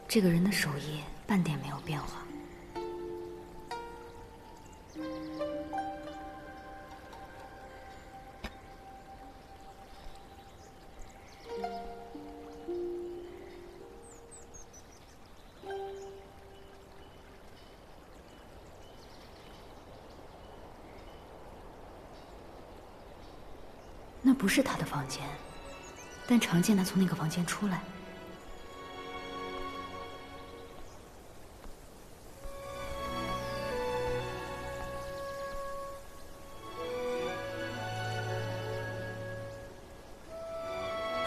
这个人的手艺半点没有变化。那不是他的房间，但常见他从那个房间出来。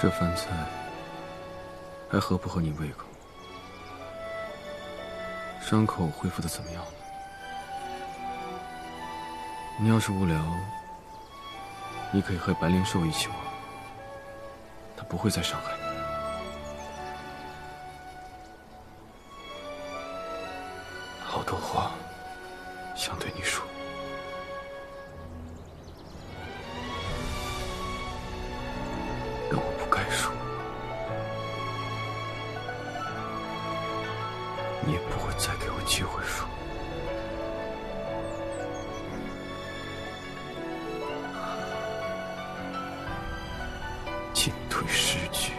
这饭菜还合不合你胃口？伤口恢复的怎么样了？你要是无聊，你可以和白灵兽一起玩，他不会再伤害你。好多话想对你说，但我不该说，你也不会再给我机会说。进退失据，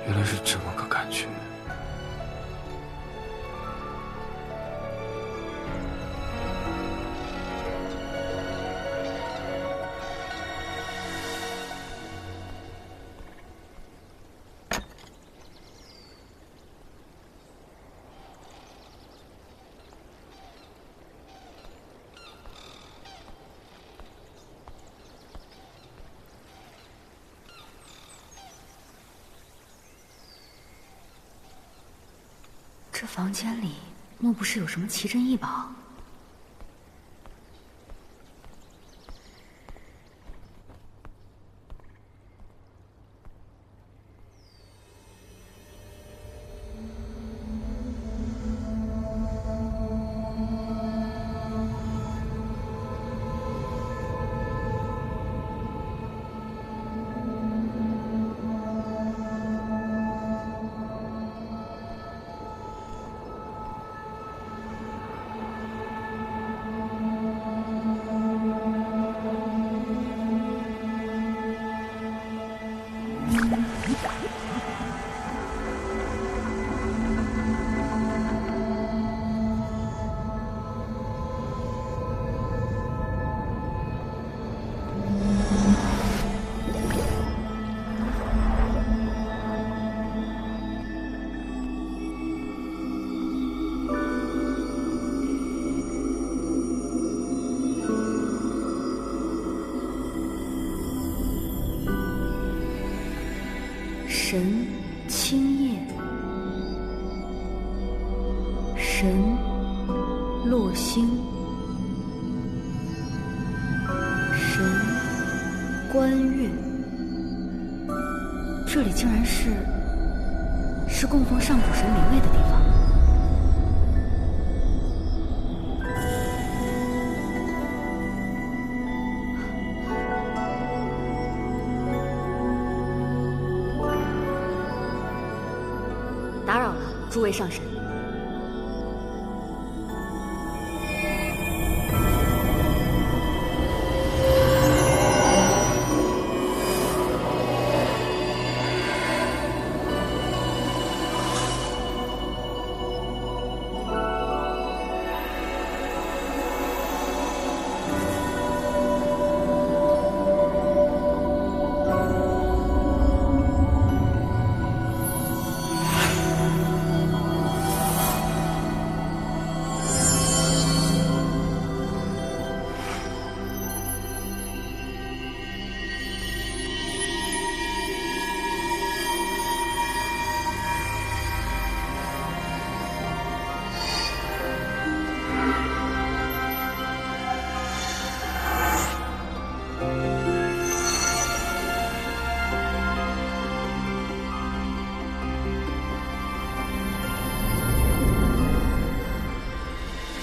原来是这么个感觉。这房间里莫不是有什么奇珍异宝？神青叶，神落星，神观月。这里竟然是供奉上古神灵位的地方。打扰了，诸位上神。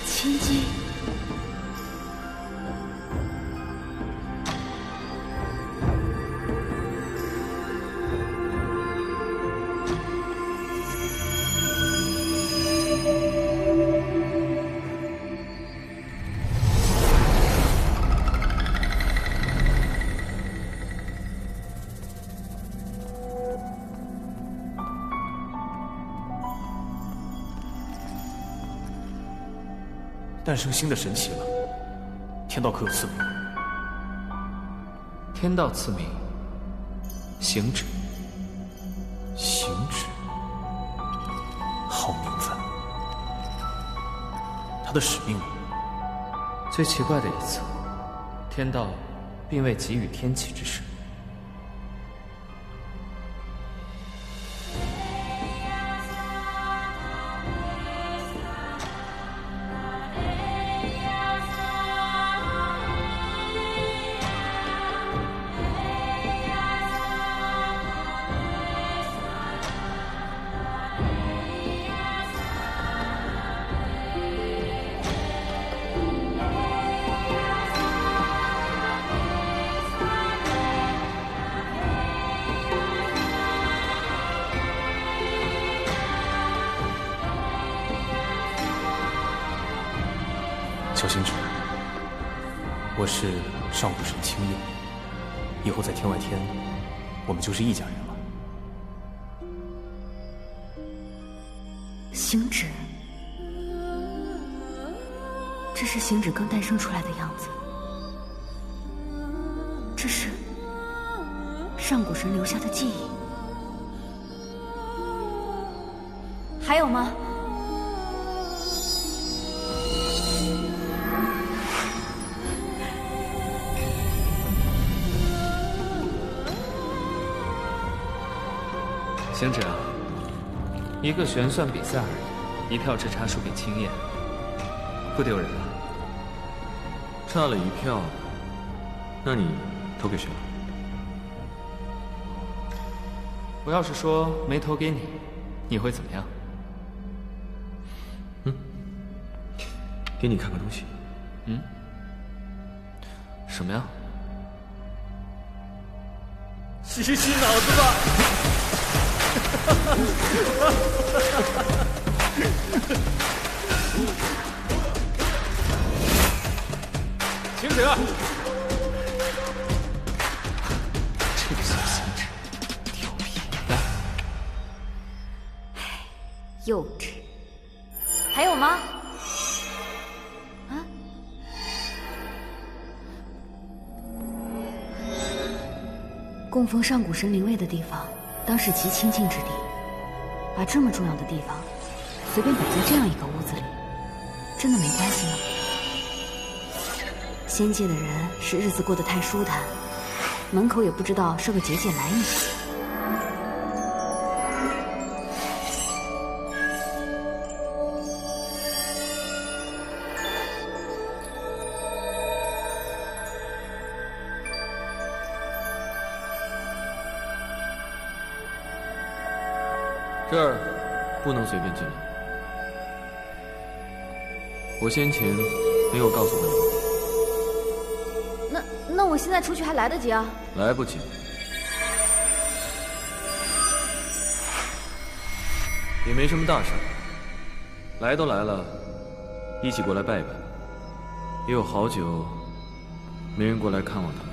千机，诞生新的神奇了。天道可有赐名？天道赐名行止。行止，好名字。他的使命呢？最奇怪的一次，天道并未给予天启之事。小星矢，我是上古神青叶，以后在天外天，我们就是一家人了。行止，这是行止刚诞生出来的样子，这是上古神留下的记忆。还有吗？行止啊，一个玄算比赛而已，一票之差输给青叶，不丢人吧？差了一票，那你投给谁了？我要是说没投给你，你会怎么样？给你看个东西。什么呀？洗洗脑子吧！行止，这个小行止调皮，来，幼稚。还有吗？啊？供奉上古神灵位的地方，当是极清净之地。把这么重要的地方，随便摆在这样一个屋子里，真的没关系吗？仙界的人是日子过得太舒坦，门口也不知道设个结界来你。这儿不能随便进来。我先前没有告诉过你。那我现在出去还来得及啊？来不及。也没什么大事，来都来了，一起过来拜拜。也有好久没人过来看望他们。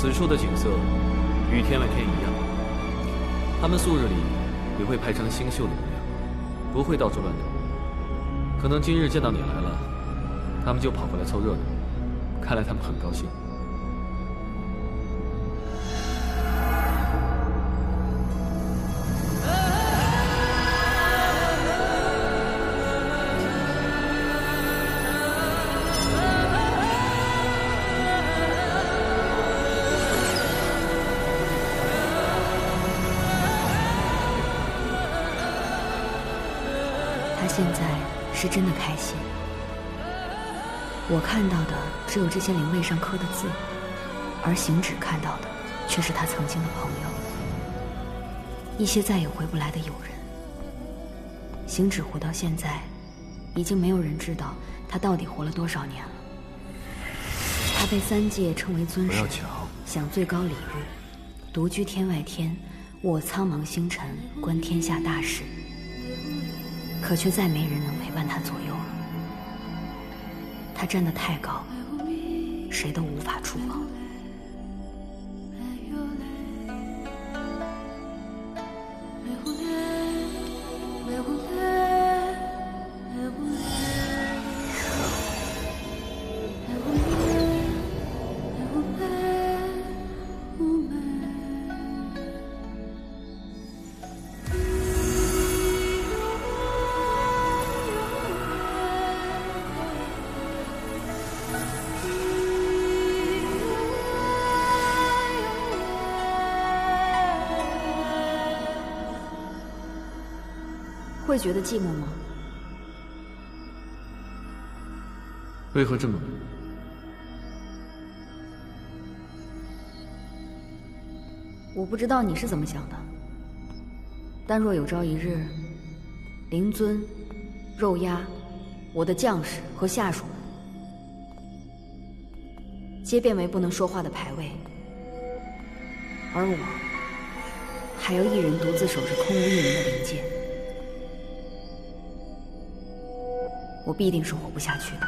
此处的景色与天外天一样，他们素日里也会排成星宿的模样，不会到处乱走。可能今日见到你来了，他们就跑过来凑热闹，看来他们很高兴。现在是真的开心。我看到的只有这些灵位上刻的字，而行止看到的却是他曾经的朋友，一些再也回不来的友人。行止活到现在，已经没有人知道他到底活了多少年了。他被三界称为尊神，享最高礼遇，独居天外天，握苍茫星辰，观天下大事。可却再没人能陪伴他左右了。他站得太高，谁都无法触碰。会觉得寂寞吗？为何这么问？我不知道你是怎么想的，但若有朝一日，灵尊、肉鸦、我的将士和下属们，皆变为不能说话的牌位，而我还要一人独自守着空无一人的灵界，我必定是活不下去的。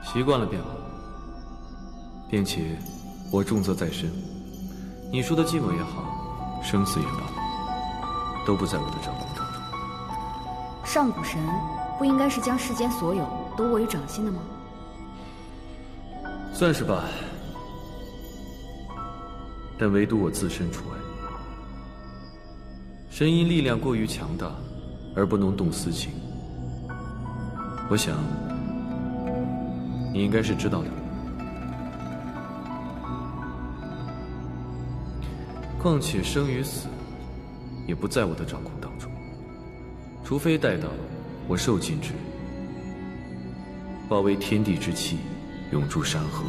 习惯了便好，并且我重责在身。你说的寂寞也好，生死也罢，都不在我的掌控当中。上古神不应该是将世间所有都握于掌心的吗？算是吧，但唯独我自身除外。神因力量过于强大，而不能动私情。我想，你应该是知道的。况且生与死，也不在我的掌控当中。除非待到我受尽之日，化为天地之气，永驻山河，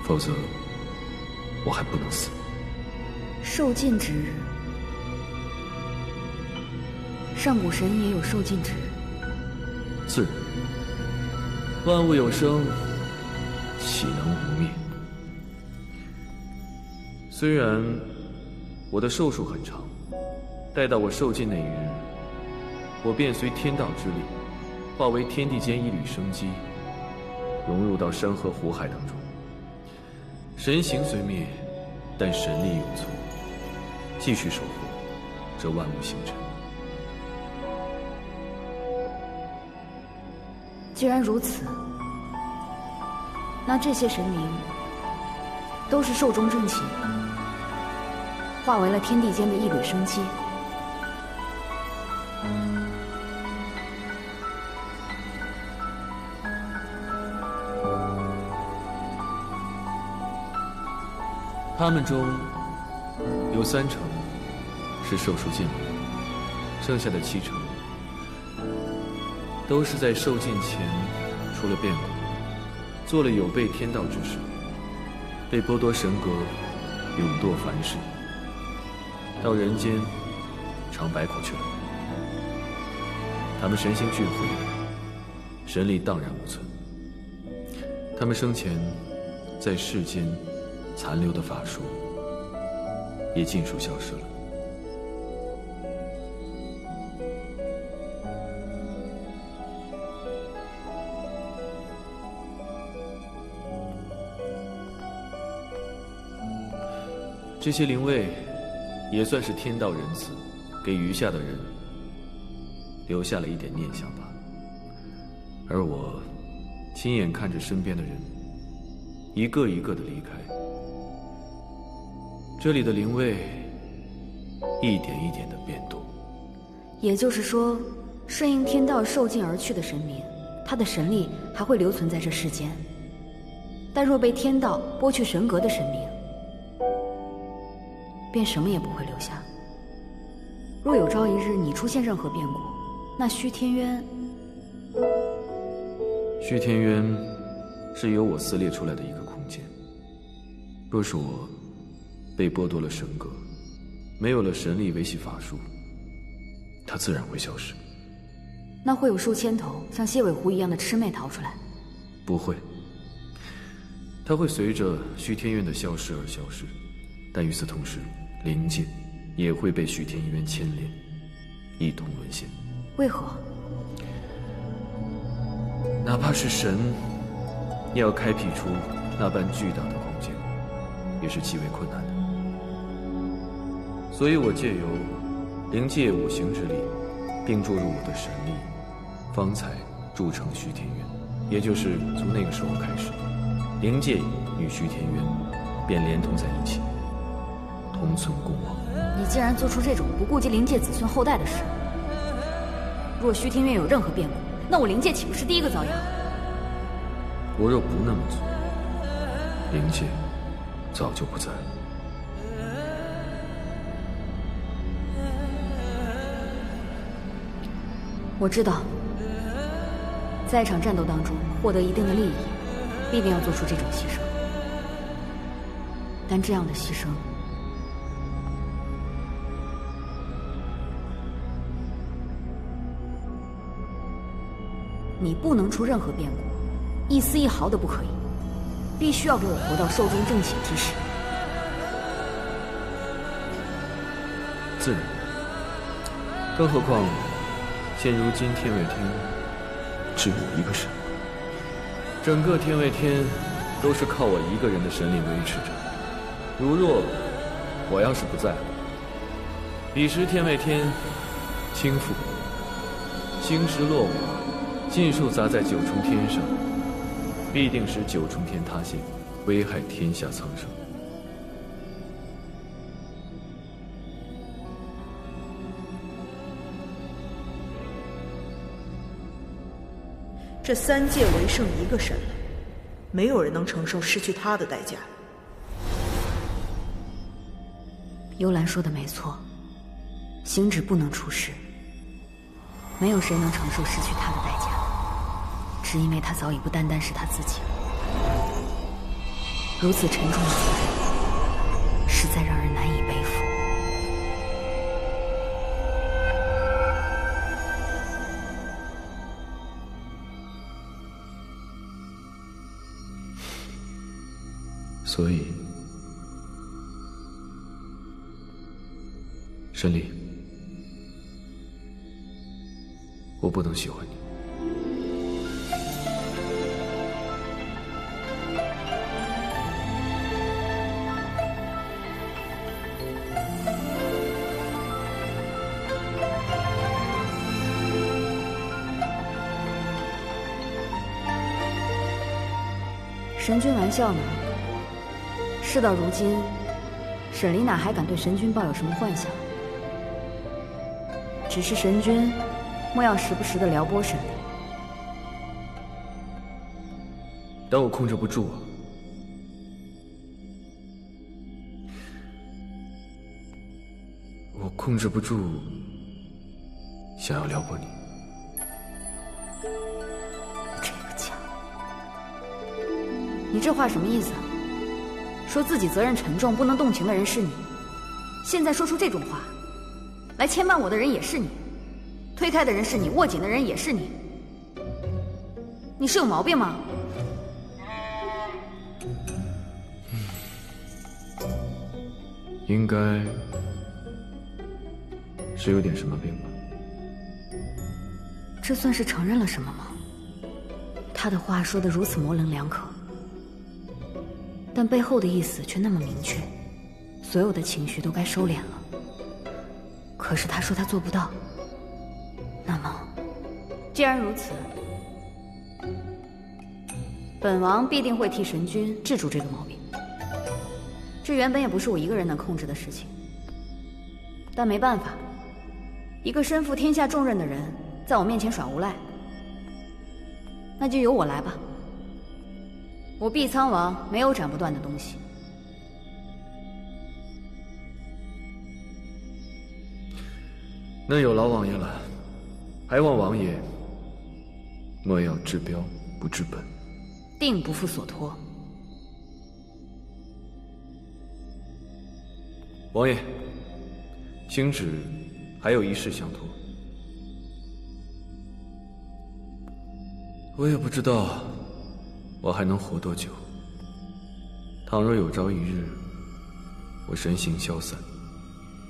否则我还不能死。受尽之日，上古神也有受尽之日。自然，万物有生，岂能无灭？虽然我的寿数很长，待到我受尽那一日，我便随天道之力，化为天地间一缕生机，融入到山河湖海当中。神形虽灭，但神力永存，继续守护这万物星辰。既然如此，那这些神灵都是寿终正寝，化为了天地间的一缕生机。他们中有3成是寿数尽了，剩下的7成都是在受尽前出了变故，做了有悖天道之事，被剥夺神格，永堕凡世，到人间尝百苦去了。他们神形俱毁，神力荡然无存。他们生前在世间残留的法术也尽数消失了。这些灵位也算是天道仁慈，给余下的人留下了一点念想吧。而我亲眼看着身边的人一个一个的离开，这里的灵位一点一点的变动。也就是说，顺应天道受尽而去的神明，他的神力还会留存在这世间，但若被天道剥去神格的神明，便什么也不会留下。若有朝一日你出现任何变故，那虚天渊是由我撕裂出来的一个空间。若是我被剥夺了神格，没有了神力维系法术，它自然会消失。那会有数千头像蝎尾狐一样的魑魅逃出来？不会，它会随着虚天院的消失而消失，但与此同时，灵界也会被虚天院牵连，一同沦陷。为何？哪怕是神，也要开辟出那般巨大的空间，也是极为困难的。所以我借由灵界五行之力，并注入我的神力，方才铸成虚天元。也就是从那个时候开始，灵界与虚天元便连通在一起，同存共亡。你既然做出这种不顾及灵界子孙后代的事，若虚天院有任何变故，那我灵界岂不是第一个遭殃？我若不那么做，灵界早就不在了。我知道，在一场战斗当中获得一定的利益，必定要做出这种牺牲。但这样的牺牲，你不能出任何变故，一丝一毫都不可以，必须要给我活到寿终正寝之时。自然，更何况现如今天外天只有我一个神，整个天外天都是靠我一个人的神力维持着。如若我要是不在了，彼时天外天倾覆，星石落瓦，尽数砸在九重天上，必定使九重天塌陷，危害天下苍生。这三界唯剩一个神了，没有人能承受失去他的代价。幽兰说的没错，星矢不能出世，没有谁能承受失去他的代价，只因为他早已不单单是他自己了。如此沉重的责任，实在让人难以背负。所以，神力，我不能喜欢你。神君玩笑呢？事到如今，沈离哪还敢对神君抱有什么幻想？只是神君莫要时不时的撩拨沈离。但我控制不住啊！我控制不住想要撩拨你。这个家，你这话什么意思啊？说自己责任沉重，不能动情的人是你，现在说出这种话，来牵绊我的人也是你，推开的人是你，握紧的人也是你，你是有毛病吗？应该是有点什么病吧。这算是承认了什么吗？他的话说得如此模棱两可，但背后的意思却那么明确，所有的情绪都该收敛了。可是他说他做不到，那么既然如此，本王必定会替神君治住这个毛病。这原本也不是我一个人能控制的事情，但没办法，一个身负天下重任的人在我面前耍无赖，那就由我来吧。我碧苍王没有斩不断的东西。那有劳王爷了，还望王爷莫要治标不治本，定不负所托。王爷，星矢还有一事相托。我也不知道我还能活多久。倘若有朝一日我神形消散，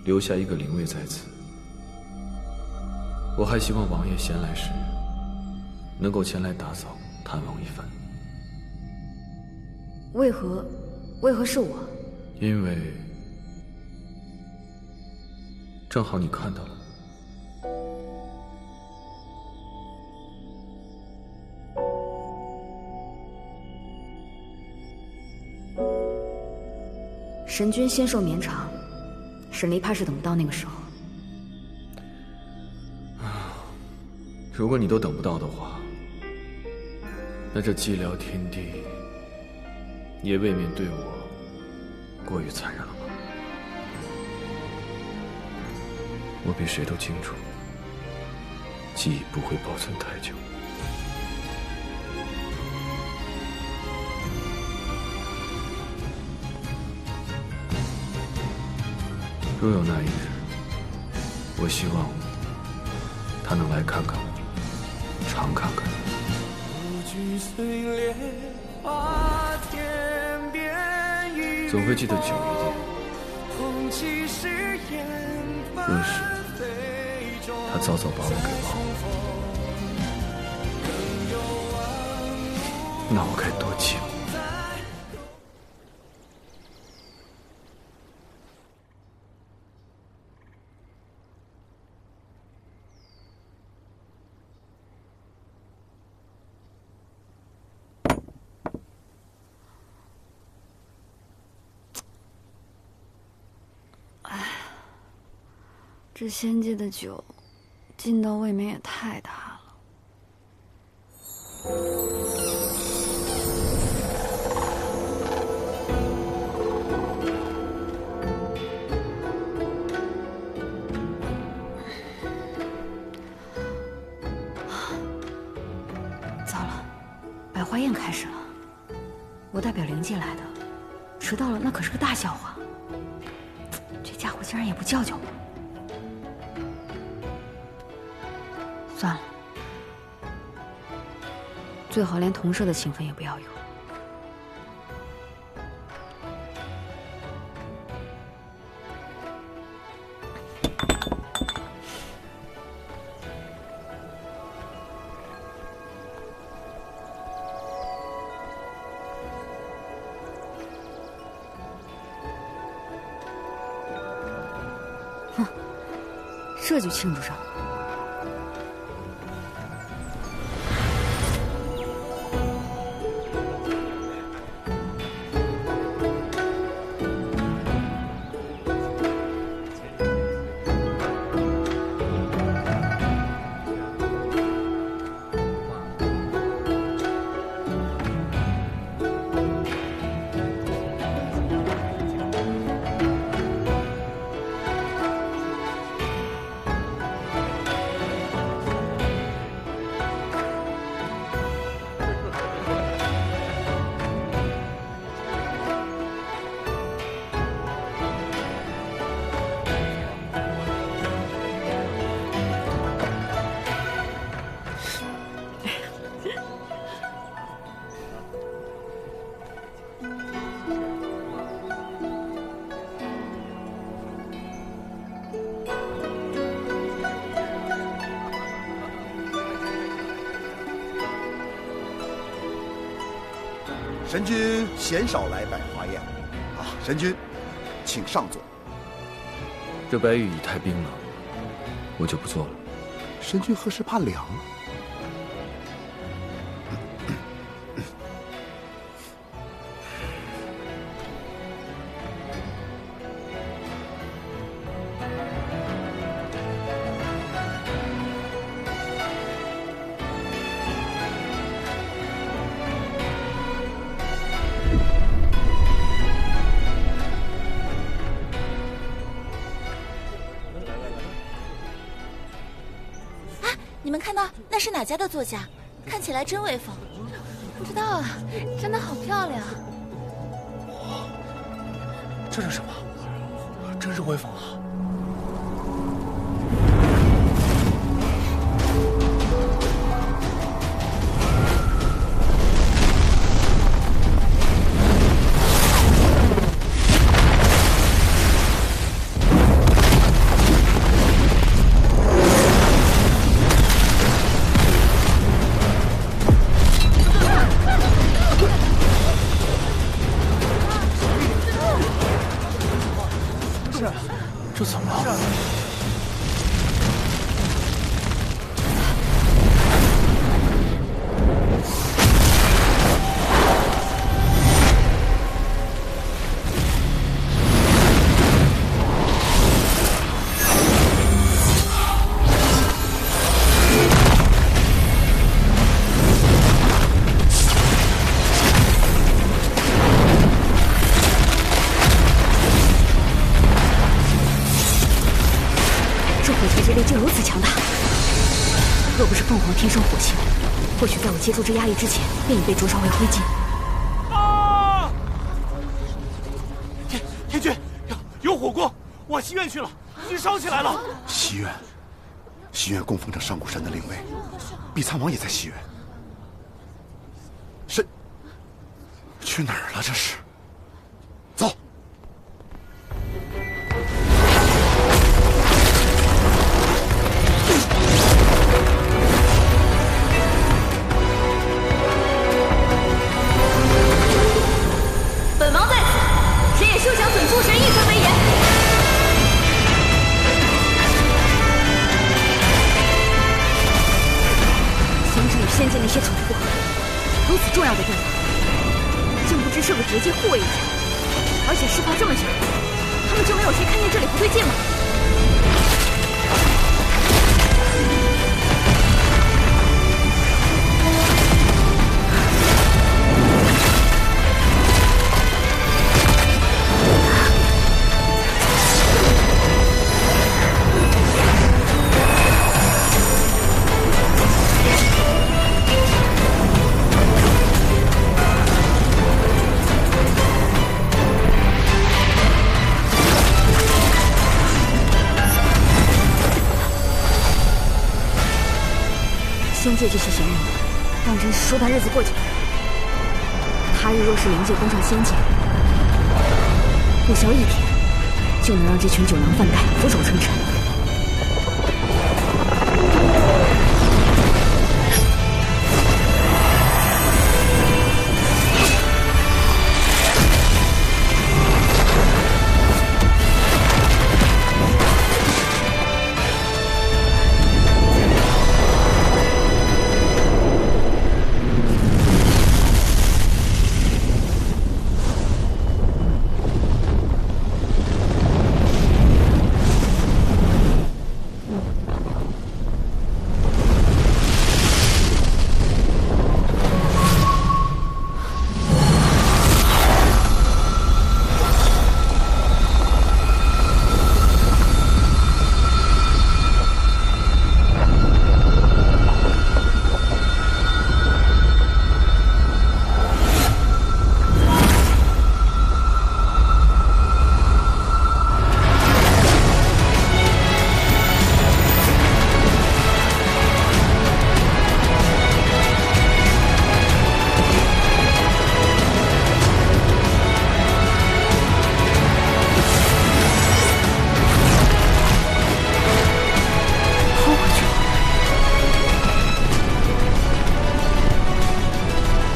留下一个灵位在此，我还希望王爷闲来时能够前来打扫探望一番。为何是我？因为正好你看到了。神君仙寿绵长，沈离怕是等不到那个时候。如果你都等不到的话，那这寂寥天地也未免对我过于残忍了吧？我比谁都清楚，记忆不会保存太久。若有那一日，我希望他能来看看我，常看看你。总会记得久一点。若是他早早把我给忘了，那我该多寂寞。这仙界的酒，劲道未免也太大了。糟了，百花宴开始了，我代表灵界来的，迟到了那可是个大笑话。这家伙竟然也不叫叫我。算了，最好连同舍的情分也不要有。哼，这就庆祝上了。神君鲜少来百花宴，神君，请上座。这白玉已太冰冷，我就不做了。神君何时怕凉？你们看到那是哪家的座驾？看起来真威风。不知道啊，真的好漂亮。这是什么？真是威风啊！此强大。若不是凤凰天生火性，或许在我接触这压力之前，便已被灼烧为灰烬。啊！天君，有火光，往西院去了，已经烧起来了。西院，西院供奉着上古神的灵位，碧苍王也在西院。神去哪儿了？这是？走。本王在此，谁也休想损诸神一尊威严。行至与仙界那些蠢货，如此重要的地方，竟不知是个结界护卫一场，而且事发这么久，他们就没有谁看见这里不对劲吗？仙界这些闲人们，当真是说大日子过久了。他日若是灵界攻上仙界，不消一天，就能让这群酒囊饭袋俯首称臣。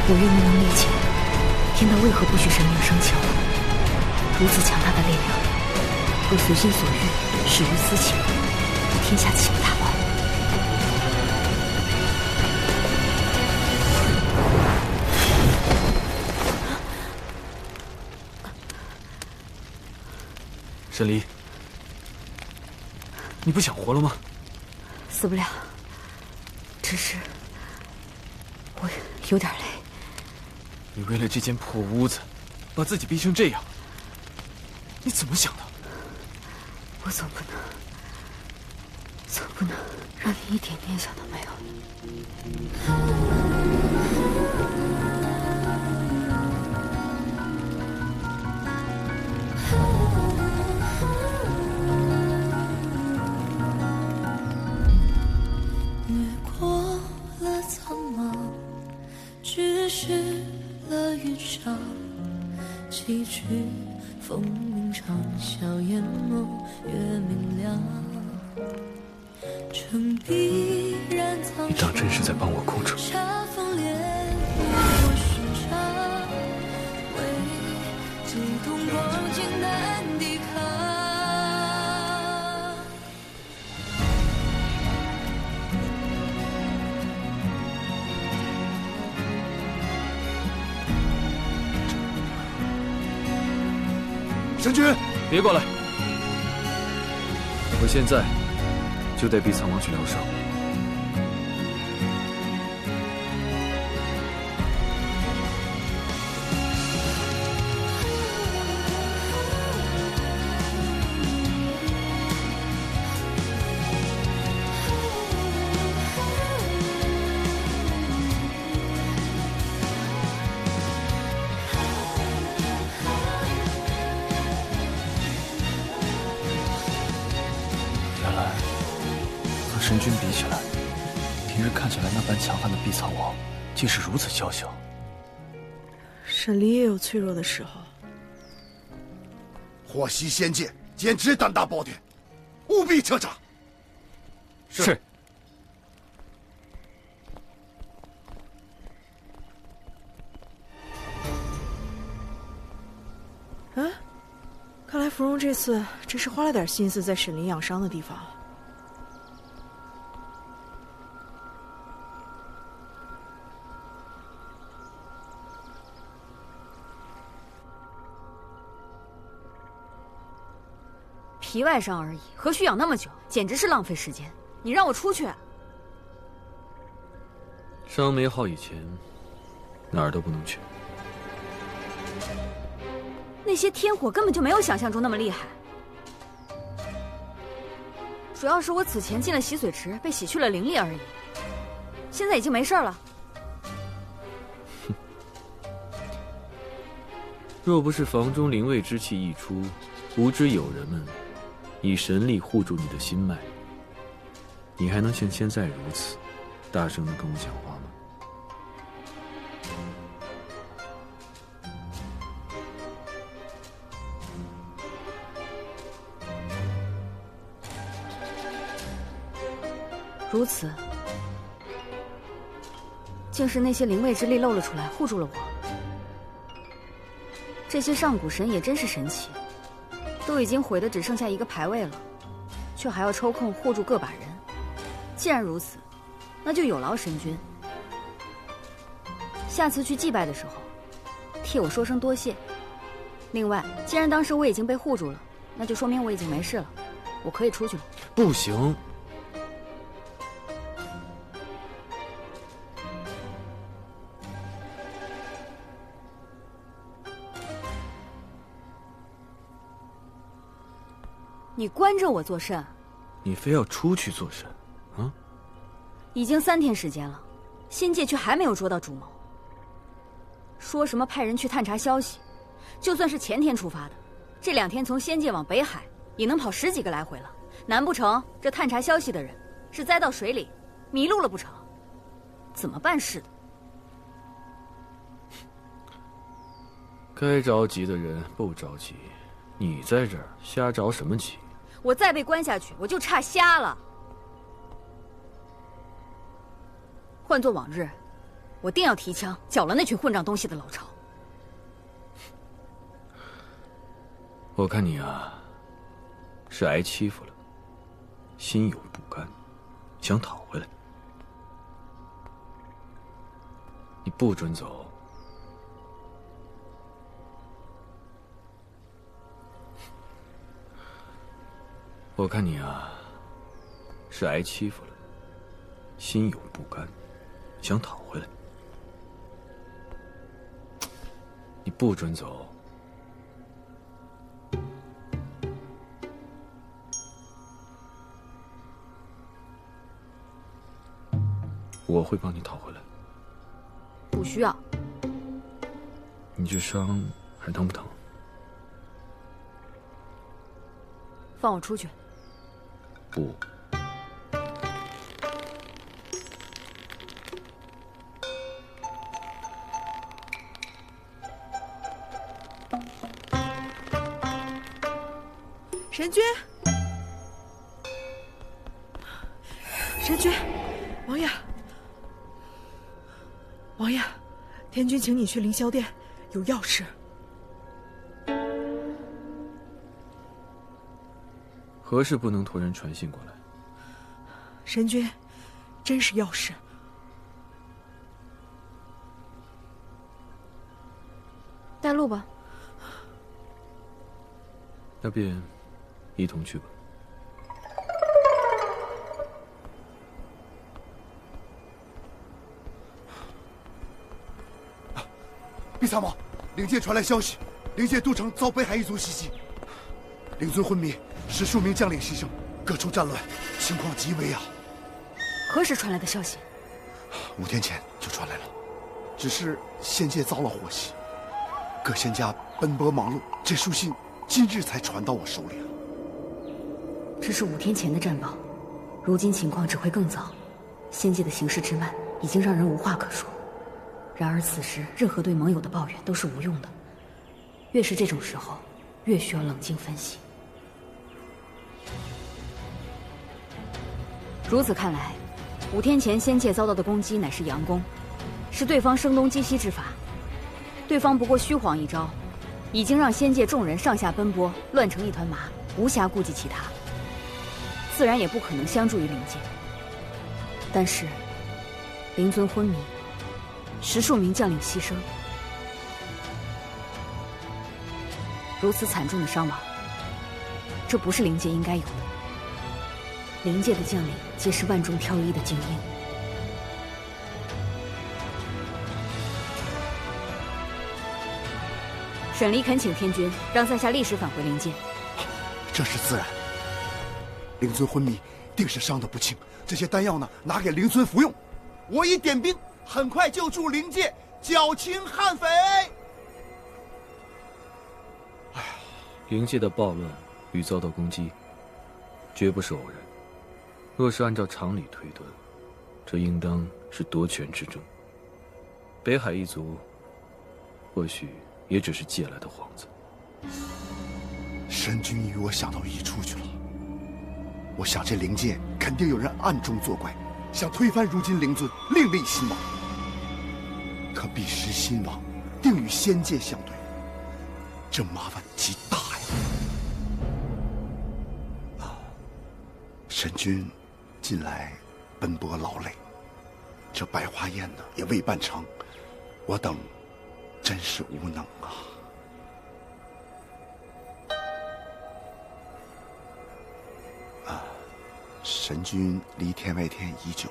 我越没能理解，天道为何不许神灵生求？如此强大的力量，若随心所欲，使于私情，天下岂不大乱？沈离，你不想活了吗？死不了，只是我有点累。你为了这间破屋子，把自己逼成这样，你怎么想的？我总不能让你一点念想都没有。越过了苍茫，只是了云上，崎岖风鸣长啸，眼眸越明亮。城必然苍你当真是在帮我控制？茶风烈我寻常，为激动光景难抵抗。神君，别过来！我现在就带碧苍王去疗伤。神君比起来，平日看起来那般强悍的碧草王，竟是如此娇小。沈离也有脆弱的时候。火袭仙界，简直胆大包天，务必彻查。是。啊，看来芙蓉这次真是花了点心思在沈离养伤的地方。皮外伤而已，何须养那么久？简直是浪费时间！你让我出去。伤没好以前，哪儿都不能去。那些天火根本就没有想象中那么厉害，主要是我此前进了洗髓池，被洗去了灵力而已。现在已经没事了。若不是房中灵位之气溢出，无知友人们以神力护住你的心脉，你还能像现在如此大声地跟我讲话吗？如此，竟是那些灵位之力露了出来，护住了我。这些上古神也真是神奇，都已经毁得只剩下一个牌位了，却还要抽空护住个把人。既然如此，那就有劳神君，下次去祭拜的时候，替我说声多谢。另外，既然当时我已经被护住了，那就说明我已经没事了，我可以出去了。不行。你关着我做甚？你非要出去做甚？啊！已经3天时间了，仙界却还没有捉到主谋。说什么派人去探查消息，就算是前天出发的，这2天从仙界往北海也能跑10几个来回了。难不成这探查消息的人是栽到水里迷路了不成？怎么办事的？该着急的人不着急，你在这儿瞎着什么急？我再被关下去，我就差瞎了。换作往日，我定要提枪剿了那群混账东西的老巢。我看你啊，是挨欺负了，心有不甘，想讨回来。你不准走。我看你啊，是挨欺负了，心有不甘，想讨回来。你不准走。我会帮你讨回来。不需要。你这伤还疼不疼？放我出去。不。神君，神君，王爷，王爷，天君请你去凌霄殿，有要事。何事不能托人传信过来？神君，真是要事。带路吧。那便一同去吧。碧草王，灵界传来消息，灵界都城遭北海一族袭击，灵尊昏迷，使数名将领牺牲，各处战乱，情况极危啊！何时传来的消息？5天前就传来了，只是仙界遭了火袭，各仙家奔波忙碌，这书信今日才传到我手里了。这是5天前的战报，如今情况只会更糟，仙界的形势之慢已经让人无话可说。然而此时，任何对盟友的抱怨都是无用的。越是这种时候，越需要冷静分析。如此看来，5天前仙界遭到的攻击乃是佯攻，是对方声东击西之法。对方不过虚晃一招，已经让仙界众人上下奔波，乱成一团麻，无暇顾及其他，自然也不可能相助于灵界。但是，灵尊昏迷，10数名将领牺牲，如此惨重的伤亡，这不是灵界应该有的。灵界的将领皆是万中挑一的精英。沈离恳请天君让在下立时返回灵界。这是自然。灵尊昏迷，定是伤得不轻。这些丹药呢，拿给灵尊服用。我已点兵，很快就助灵界剿清悍匪。灵界的暴乱与遭到攻击，绝不是偶然。若是按照常理推断，这应当是夺权之争。北海一族，或许也只是借来的幌子。神君与我想到一处去了。我想这灵界肯定有人暗中作怪，想推翻如今灵尊，另立新王。可彼时新王定与仙界相对，这麻烦极大呀！神君近来奔波劳累，这百花宴呢也未办成，我等真是无能啊！神君离天外天已久，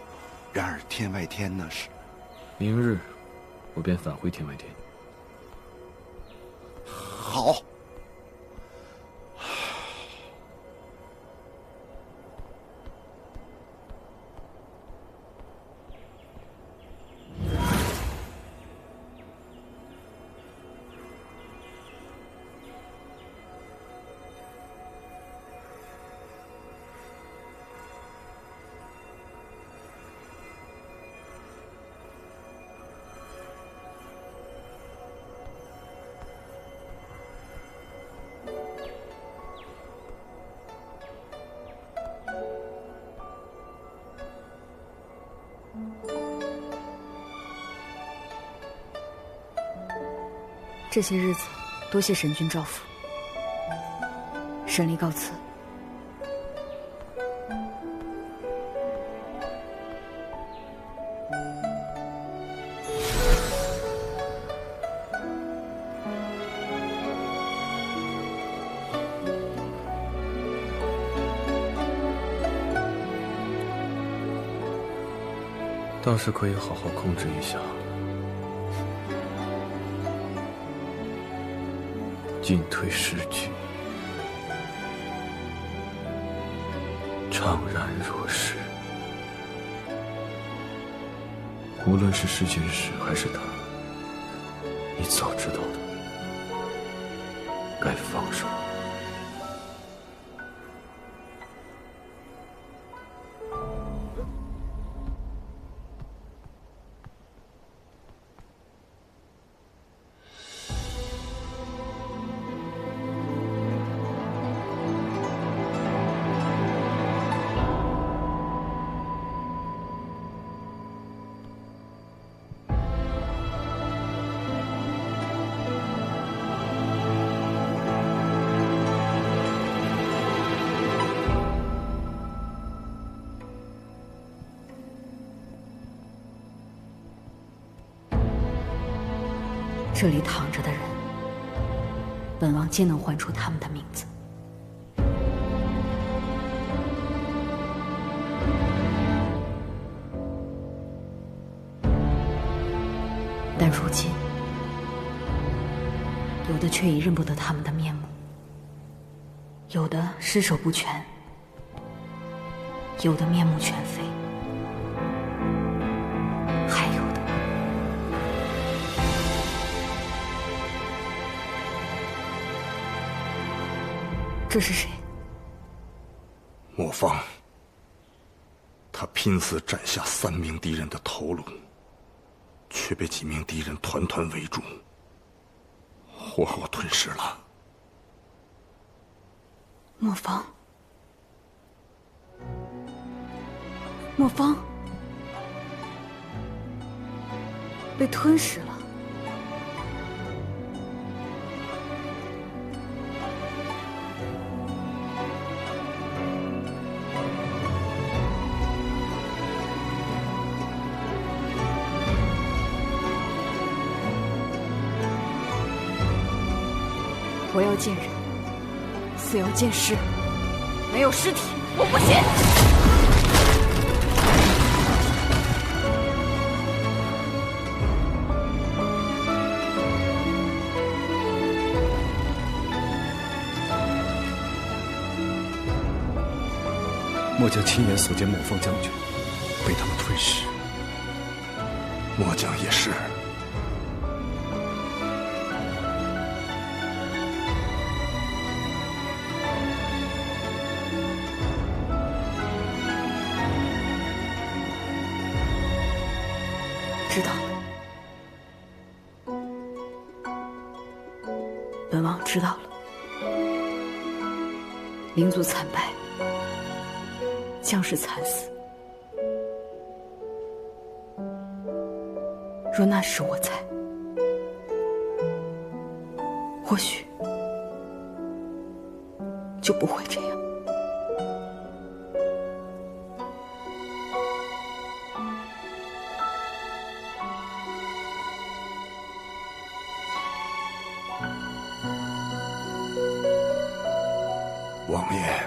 然而天外天呢是……明日，我便返回天外天。好。这些日子，多谢神君照拂。神离告辞。倒是可以好好控制一下。进退失据，怅然若失。无论是世间事还是他，你早知道的，该放手。这里躺着的人，本王皆能唤出他们的名字。但如今，有的却已认不得他们的面目，有的尸首不全，有的面目全非。这是谁？莫方，拼死斩下3名敌人的头颅，却被几名敌人团团围住，活活吞噬了。莫方，莫方被吞噬了。活要见人，死要见尸，没有尸体我不信。末将亲眼所见某方将军被他们吞噬，末将也是。知道了，本王知道了。灵族惨败，将士惨死。若那时我在，或许就不会这样。王爷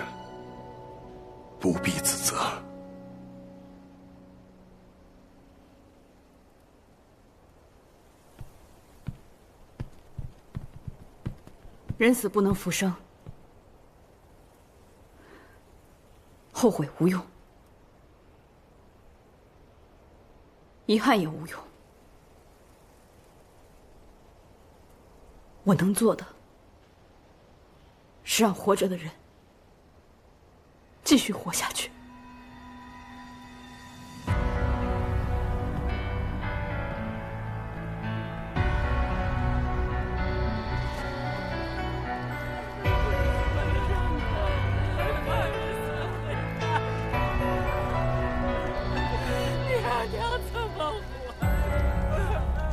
不必自责。人死不能复生，后悔无用，遗憾也无用。我能做的是让活着的人继续活下去。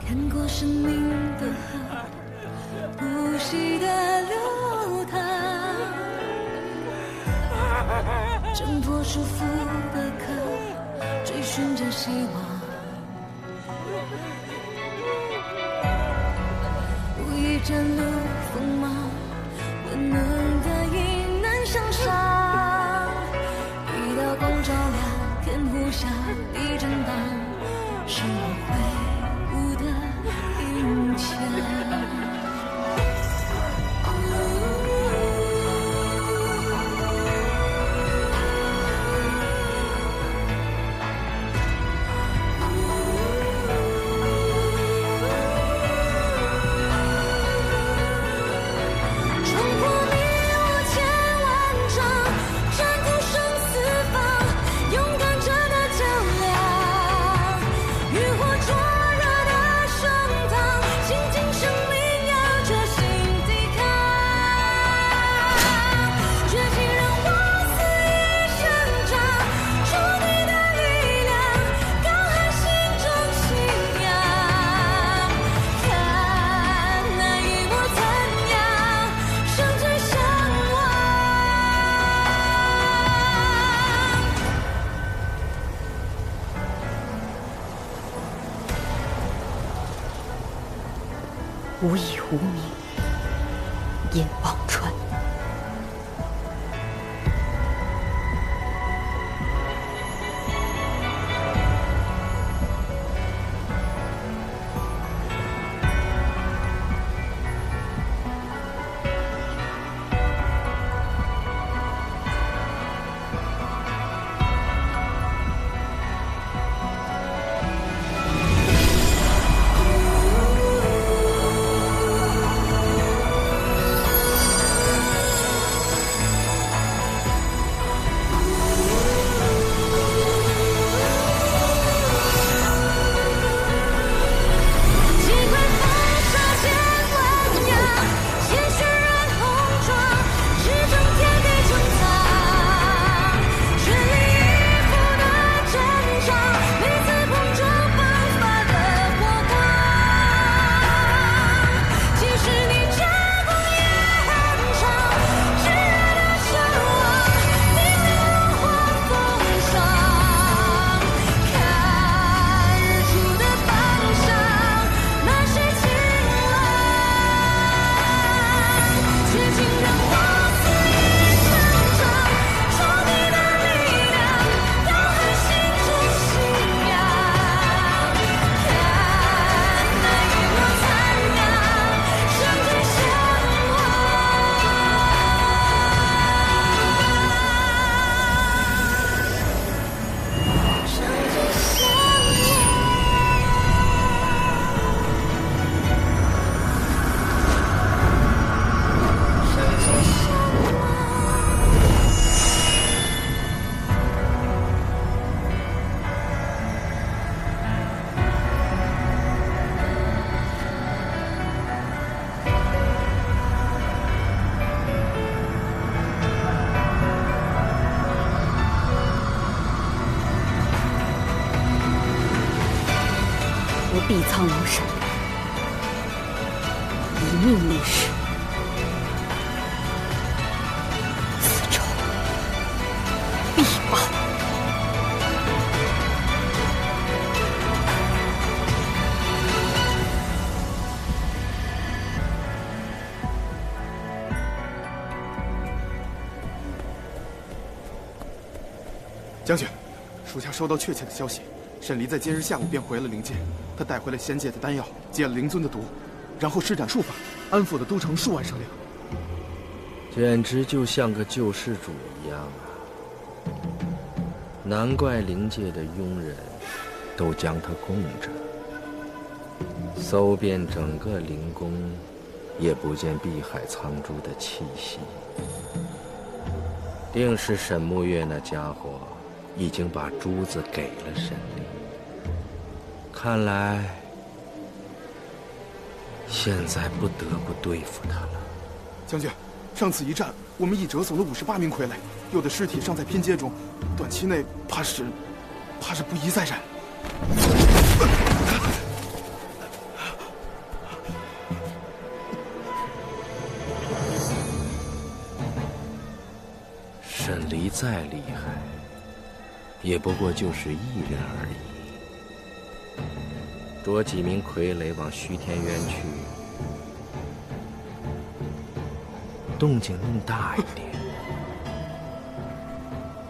看过生命的河，不息的流淌，挣脱束缚的壳，追寻着希望。无意展露锋芒，温暖的阴难向上。一道光照亮天湖下地震荡，是我挥舞的银枪。无以无名，引忘川。我必苍龙沈离，一命立誓，此仇必报。将军，属下收到确切的消息，沈离在今日下午便回了灵界，他带回了仙界的丹药，解了灵尊的毒，然后施展术法，安抚了都城数万生灵。简直就像个救世主一样啊！难怪灵界的庸人都将他供着，搜遍整个灵宫，也不见碧海苍珠的气息。定是沈沐月那家伙已经把珠子给了沈离，看来现在不得不对付他了。将军，上次一战，我们已折损了58名傀儡，有的尸体尚在拼接中，短期内怕是不宜再战。沈离再厉害，也不过就是一人而已。捉几名傀儡往虚天渊去，动静弄大一点，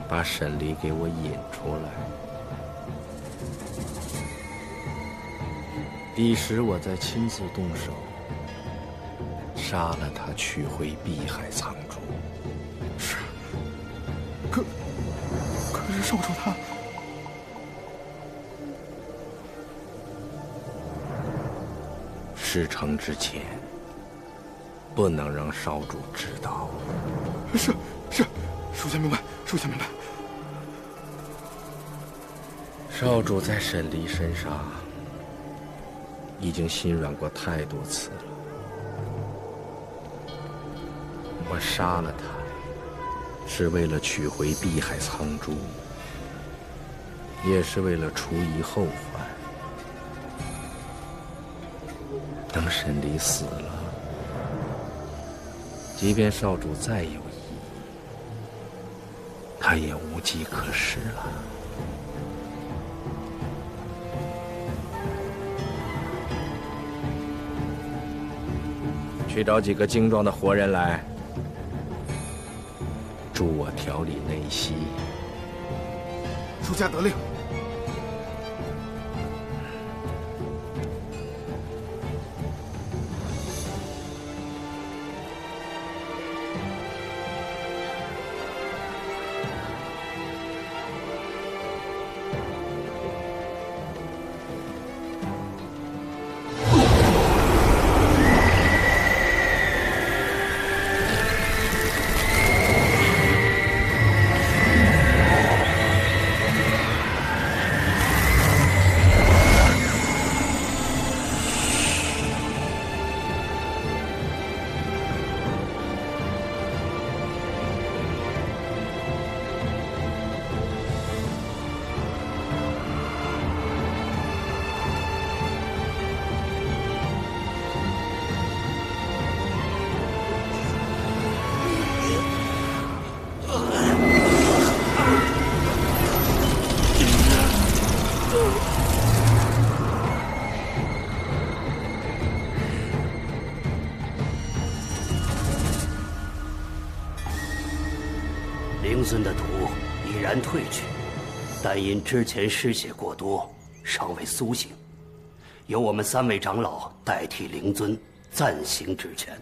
把沈离给我引出来。彼时我再亲自动手，杀了他，取回碧海苍珠。是。可是少主他，事成之前，不能让少主知道。是，属下明白，属下明白。少主在沈离身上已经心软过太多次了。我杀了他，是为了取回碧海苍珠，也是为了除疑后患。等沈离死了，即便少主再有意，他也无计可施了。去找几个精壮的活人来，助我调理内息。属下得令。灵尊的毒已然退去，但因之前失血过多，尚未苏醒，由我们3位长老代替灵尊暂行职权。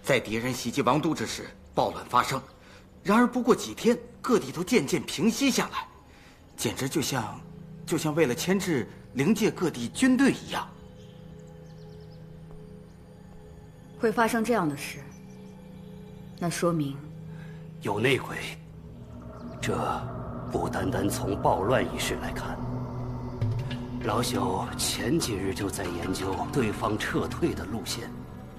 在敌人袭击王都之时，暴乱发生，然而不过几天，各地都渐渐平息下来，简直就像为了牵制灵界各地军队一样。会发生这样的事，那说明有内鬼。这不单单从暴乱一事来看，老朽前几日就在研究对方撤退的路线，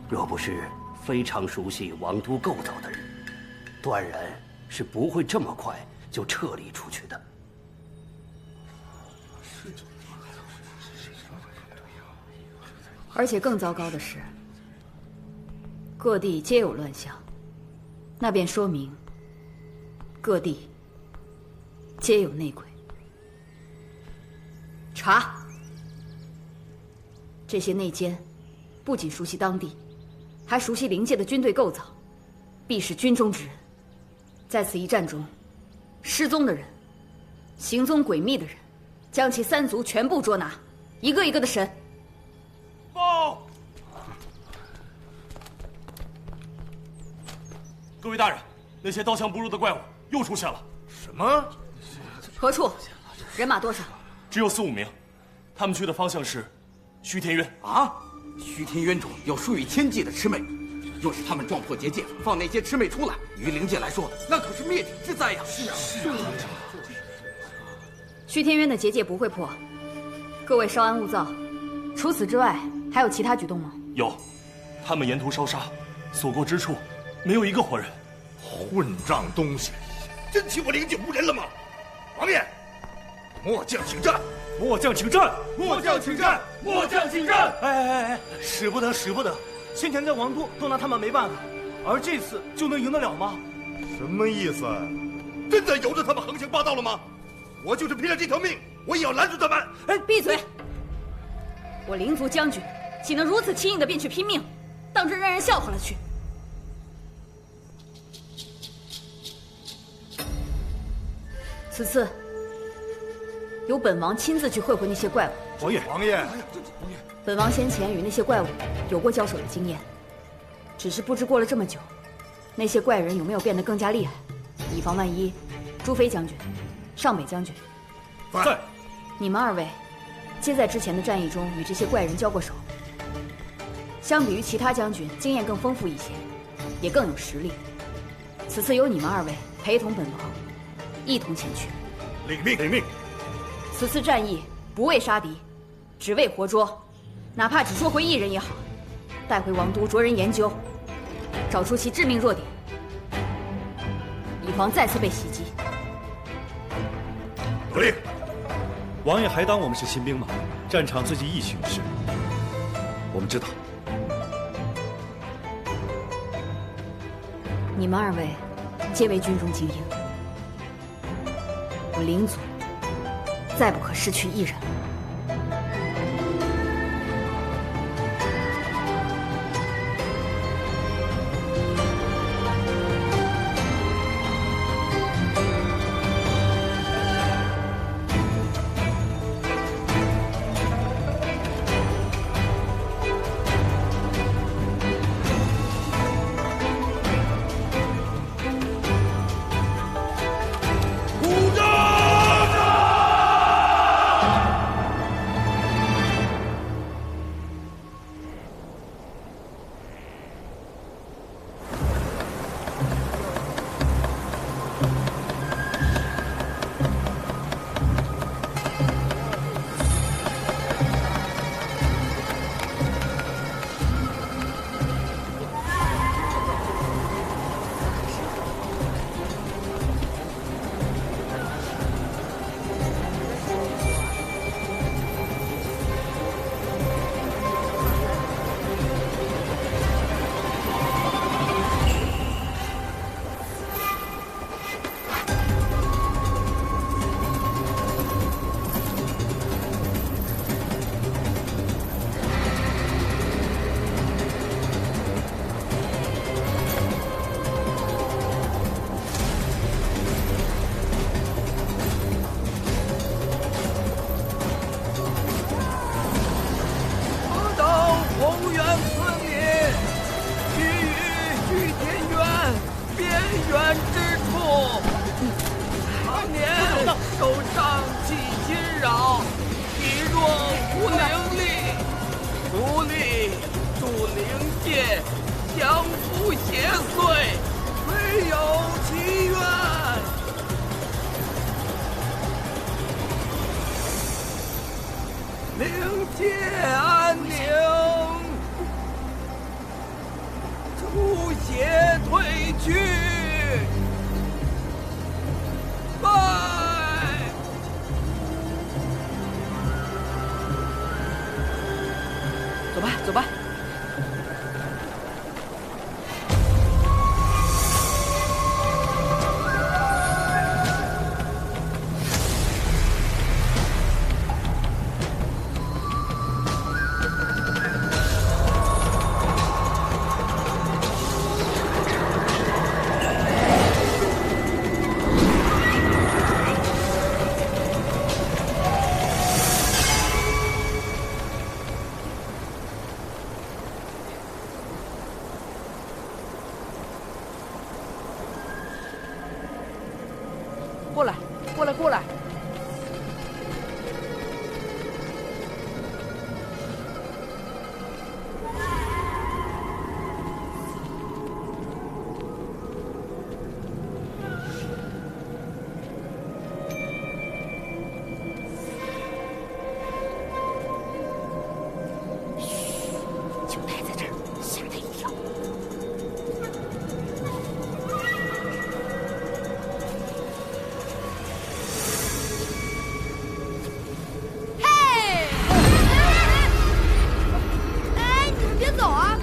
若不是非常熟悉王都构造的人，断然是不会这么快就撤离出去的。而且更糟糕的是，各地皆有乱象，那便说明各地皆有内鬼。查！这些内奸不仅熟悉当地，还熟悉灵界的军队构造，必是军中之人。在此一战中，失踪的人、行踪诡秘的人，将其三族全部捉拿，一个一个的审。报！各位大人，那些刀枪不入的怪物又出现了。什么？何处？人马多少？只有4、5名，他们去的方向是虚天渊。啊！虚天渊中有数以千计的魑魅，若是他们撞破结界，放那些魑魅出来，于灵界来说，那可是灭顶之灾呀！是啊。虚天渊的结界不会破，各位稍安勿躁。除此之外，还有其他举动吗？有，他们沿途烧杀，所过之处没有一个活人。混账东西，真欺我灵界无人了吗？王爷，末将请战！末将请战！末将请战！末将请战！哎，使不得，使不得！先前在王都都拿他们没办法，而这次就能赢得了吗？什么意思？真的由着他们横行霸道了吗？我就是拼了这条命，我也要拦住他们！哎，闭嘴！我灵族将军岂能如此轻易的便去拼命，当真让人笑话了去？此次由本王亲自去会会那些怪物。王爷，王爷，本王先前与那些怪物有过交手的经验，只是不知过了这么久，那些怪人有没有变得更加厉害，以防万一。朱飞将军、尚北将军，在。你们2位皆在之前的战役中与这些怪人交过手，相比于其他将军，经验更丰富一些，也更有实力。此次由你们2位陪同本王一同前去。领命，领命。此次战役不为杀敌，只为活捉，哪怕只捉回1人也好，带回王都着人研究，找出其致命弱点，以防再次被袭击。得令。王爷还当我们是新兵吗？战场最近一巡视，我们知道。你们2位皆为军中精英，我灵族再不可失去1人。走吧，走吧。过来，过来，过来！就待在这儿，吓他一跳。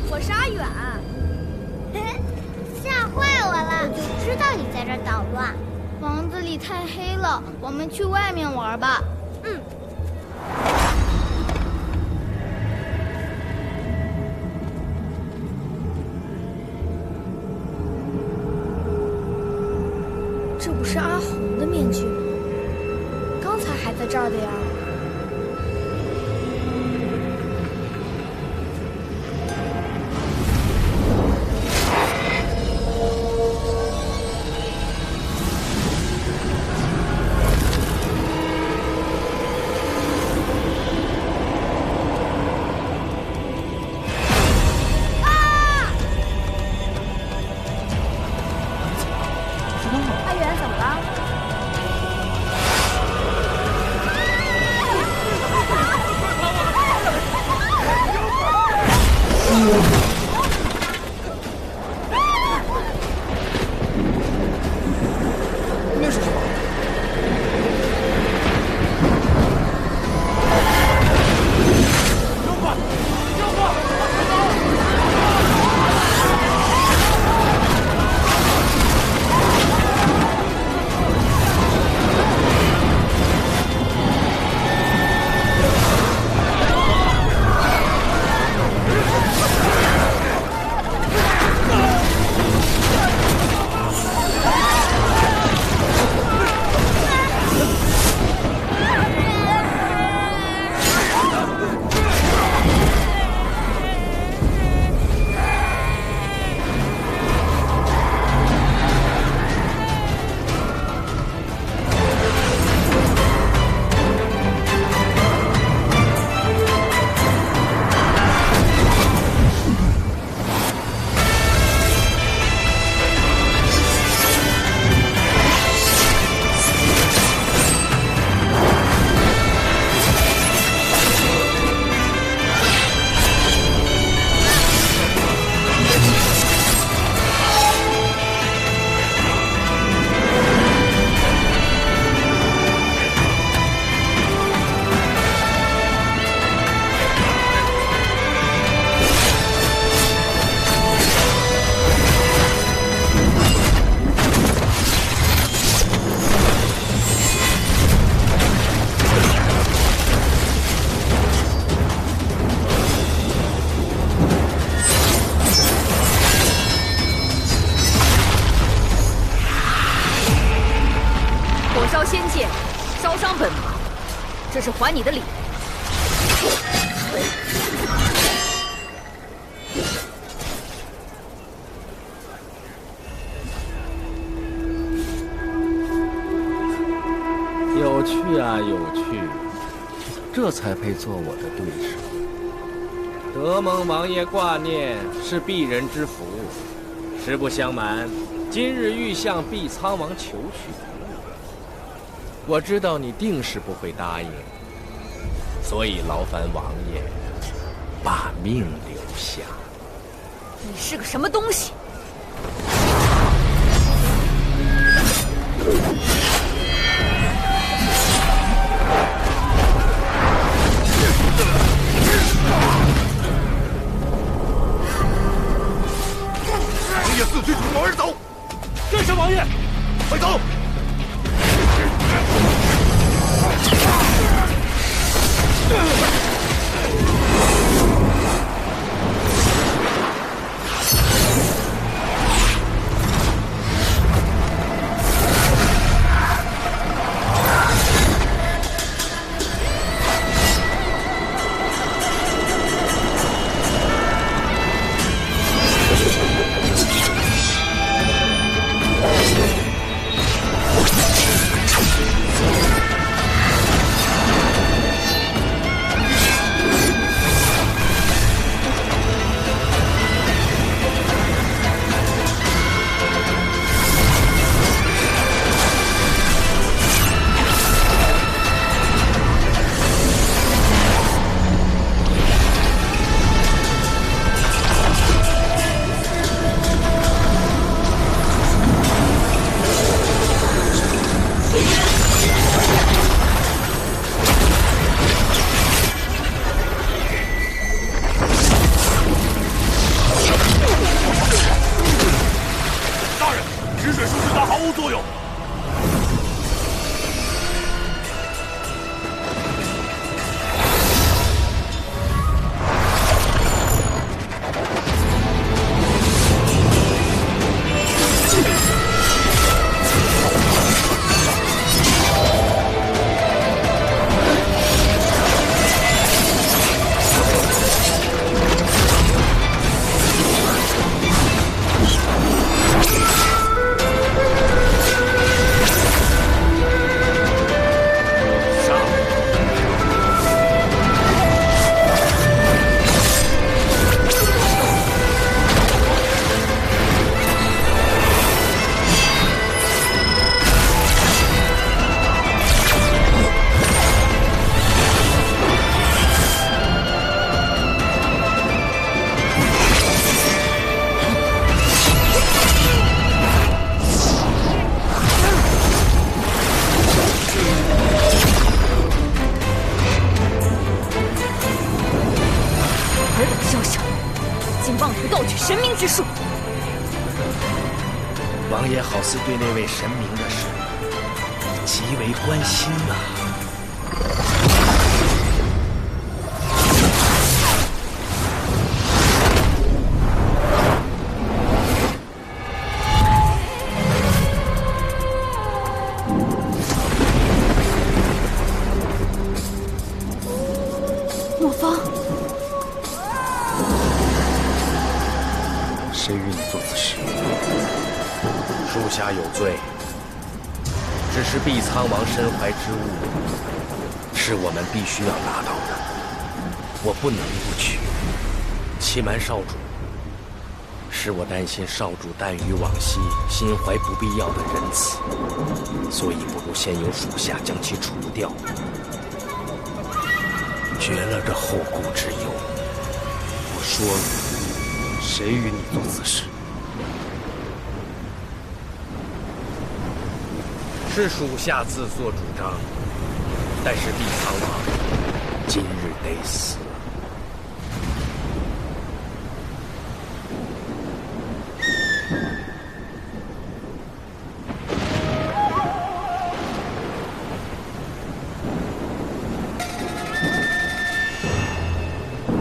我杀远，吓坏我了！我就知道你在这儿捣乱。房子里太黑了，我们去外面玩吧。嗯。这不是阿红的面具吗？刚才还在这儿的呀。阿元怎么了？那是什么？妖怪！妖怪！火烧仙界，烧伤本王，这是还你的礼。有趣啊，有趣，这才配做我的对手。德蒙王爷挂念是鄙人之福，实不相瞒，今日欲向毕苍王求娶。我知道你定是不会答应，所以劳烦王爷把命留下。你是个什么东西？盗取神明之术。王爷好似对那位神明的事极为关心呐。莫方，谁与你做此事？属下有罪，只是毕苍王身怀之物，是我们必须要拿到的，我不能不取。欺瞒少主，是我担心少主耽于往昔，心怀不必要的仁慈，所以不如先由属下将其除掉，绝了这后顾之忧。我说了，谁与你做此事？是属下自作主张，但是毕苍王今日得死。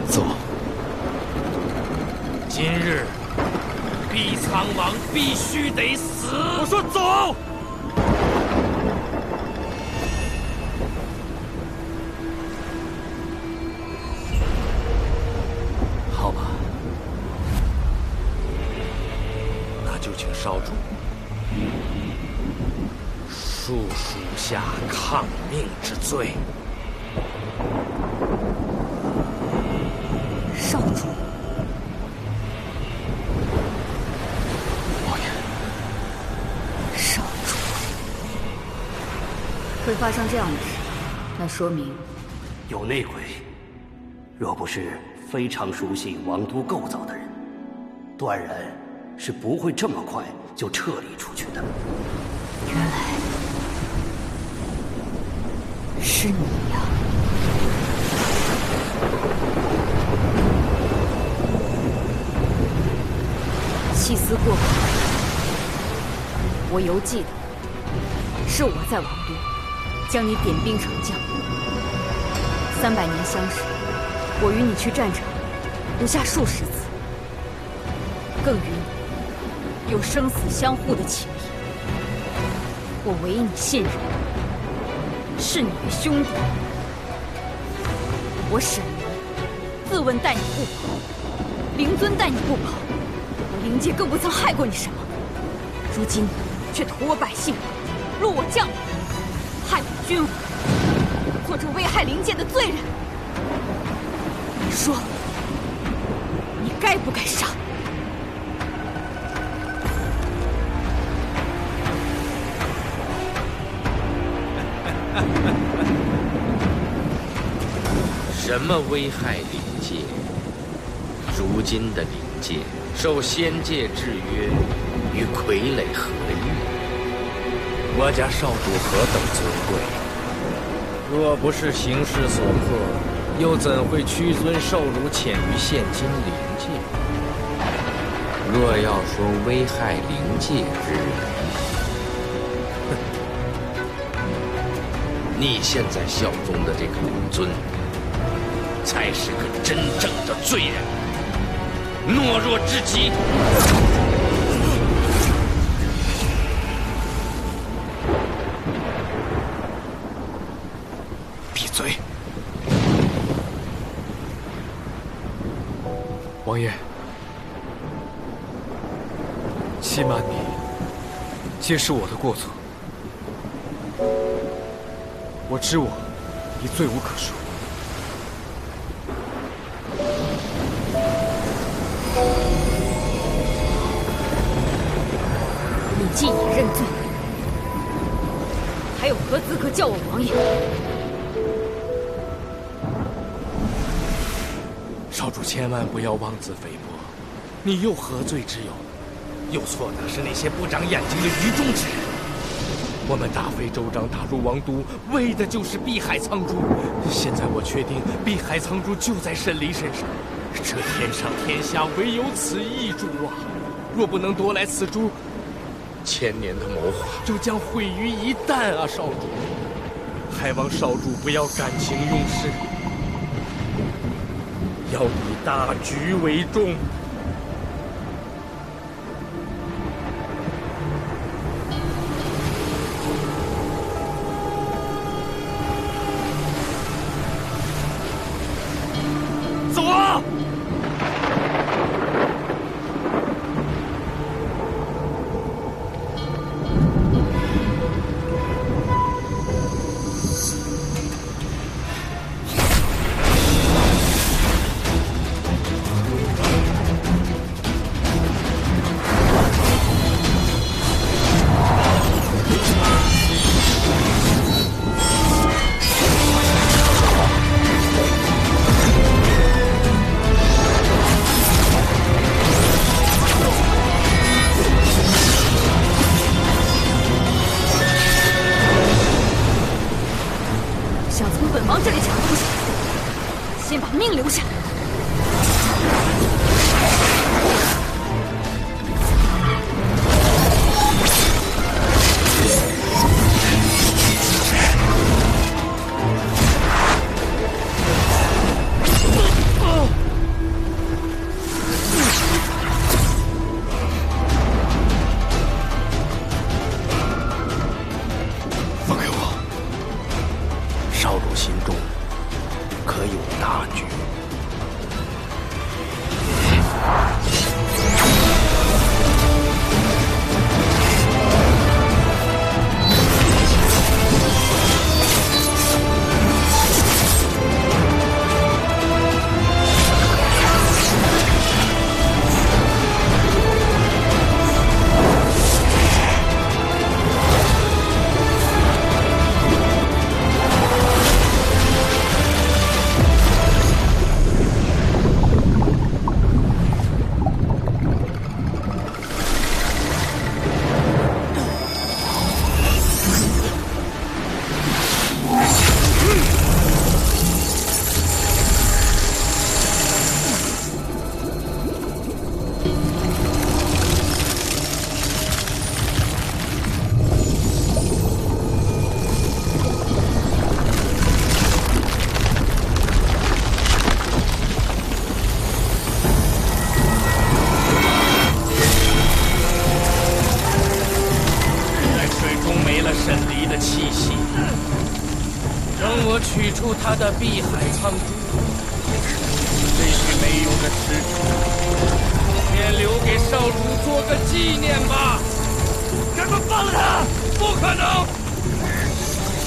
走。今日毕苍王必须得死。我说走。少主，恕属下抗命之罪。少主，王爷，少主，会发生这样的事，那说明有内鬼。若不是非常熟悉王都构造的人，断然是不会这么快就撤离出去的。原来是你呀！细思过往，我犹记得，是我在王都将你点兵成将。300年相识，我与你去战场不下数十次，更与你有生死相护的情谊。我唯你信任，是你的兄弟。我沈明自问待你不薄，灵尊待你不薄，我灵界更不曾害过你什么。如今却屠我百姓，戮我将领，害我君王，做这危害灵界的罪人。你说，你该不该杀？什么危害灵界？如今的灵界受仙界制约，与傀儡何异？我家少主何等尊贵，若不是形势所迫，又怎会屈尊受辱潜于现今灵界？若要说危害灵界之人，你现在效忠的这个灵尊，才是个真正的罪人，懦弱至极。闭嘴！王爷，欺瞒你，皆是我的过错。我知我已罪无可恕。你既已认罪，还有何资格叫我王爷？少主千万不要妄自菲薄，你又何罪之有？又错的是那些不长眼睛的愚忠之人。我们大费周章打入王都，为的就是碧海苍珠。现在我确定碧海苍珠就在沈离身上，这天上天下唯有此一株啊！若不能夺来此株，千年的谋划就将毁于一旦啊！少主，还望少主不要感情用事，要以大局为重。走啊！想从本王这里抢东西，先把命留下。放开我！少主心中可有大局？神离的气息，等我取出他的碧海苍珠，这具没用的尸体，便留给少主做个纪念吧。赶快放了他！不可能！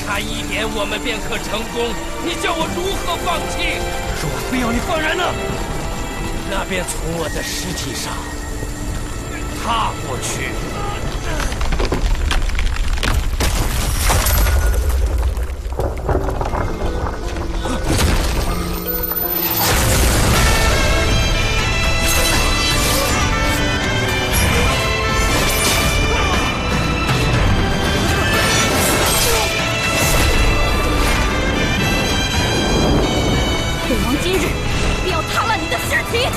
差一点我们便可成功，你叫我如何放弃？若非要你放人呢，那便从我的尸体上踏过去。本王今日必要踏烂你的尸体！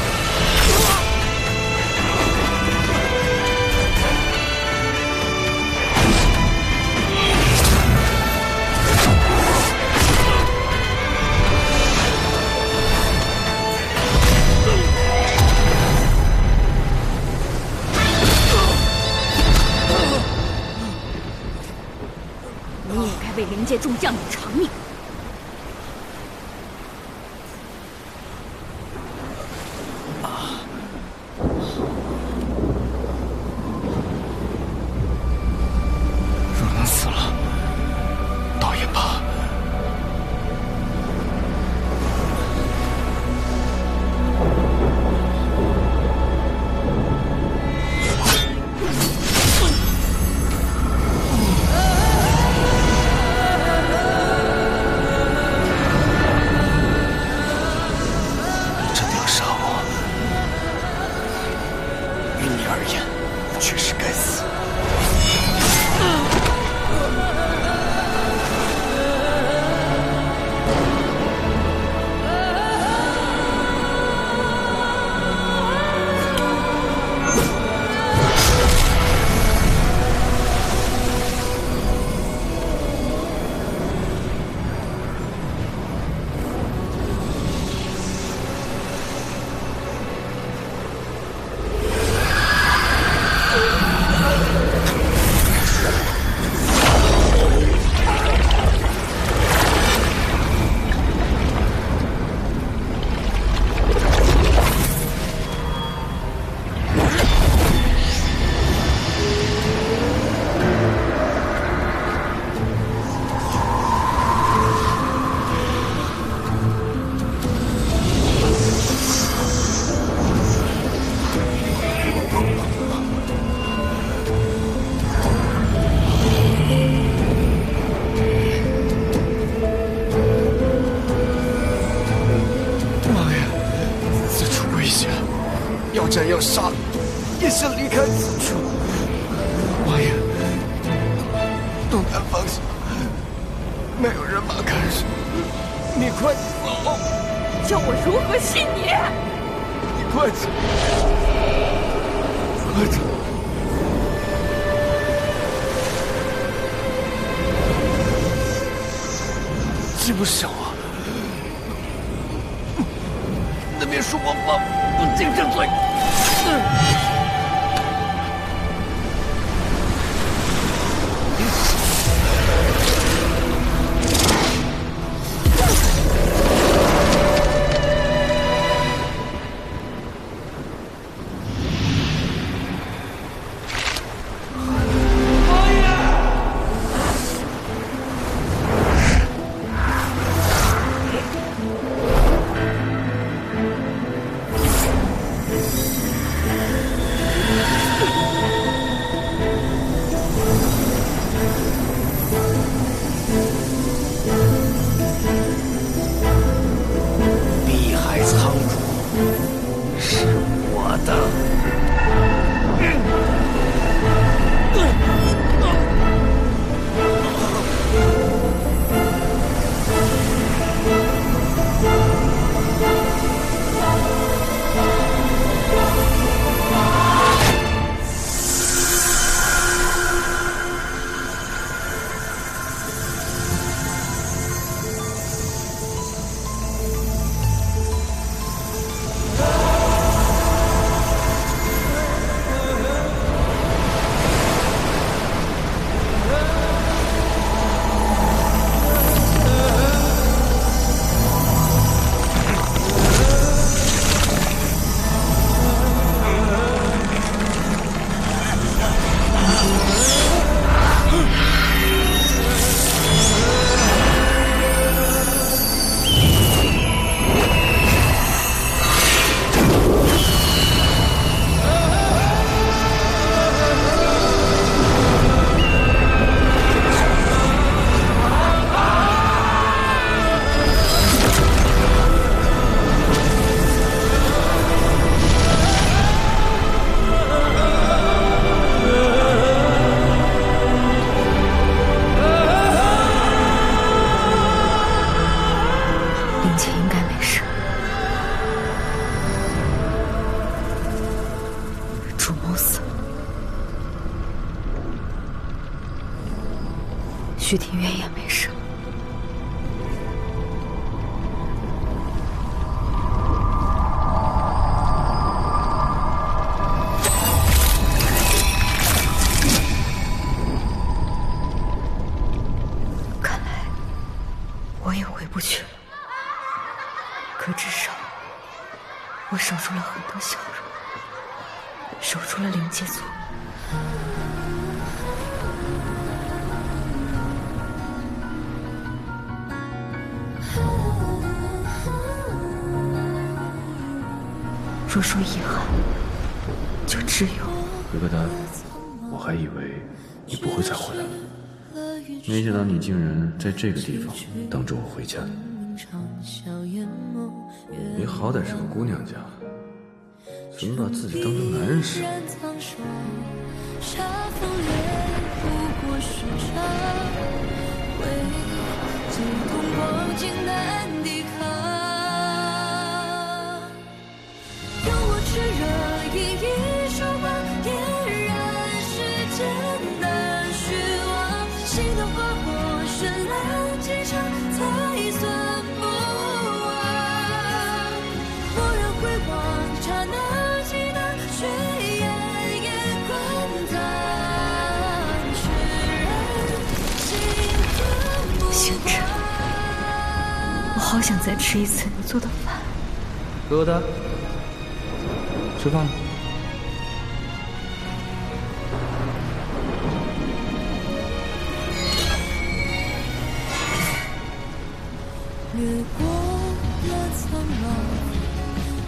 你也该为灵界众将领偿命。战要杀，也想离开此处。王爷，东南方向没有人马看守，你快走！叫我如何信你？你快走！快走！这么小啊！那边说王八不净这嘴。徐庭渊也没事。看来我也回不去了，可至少我守住了很多笑容，守住了灵界族。若说遗憾，就只有回个丹，我还以为你不会再回来了，没想到你竟然在这个地方等着我回家。你好歹是个姑娘家，怎么把自己当成男人使？星辰，我好想再吃一次你做的饭。疙瘩，吃饭了。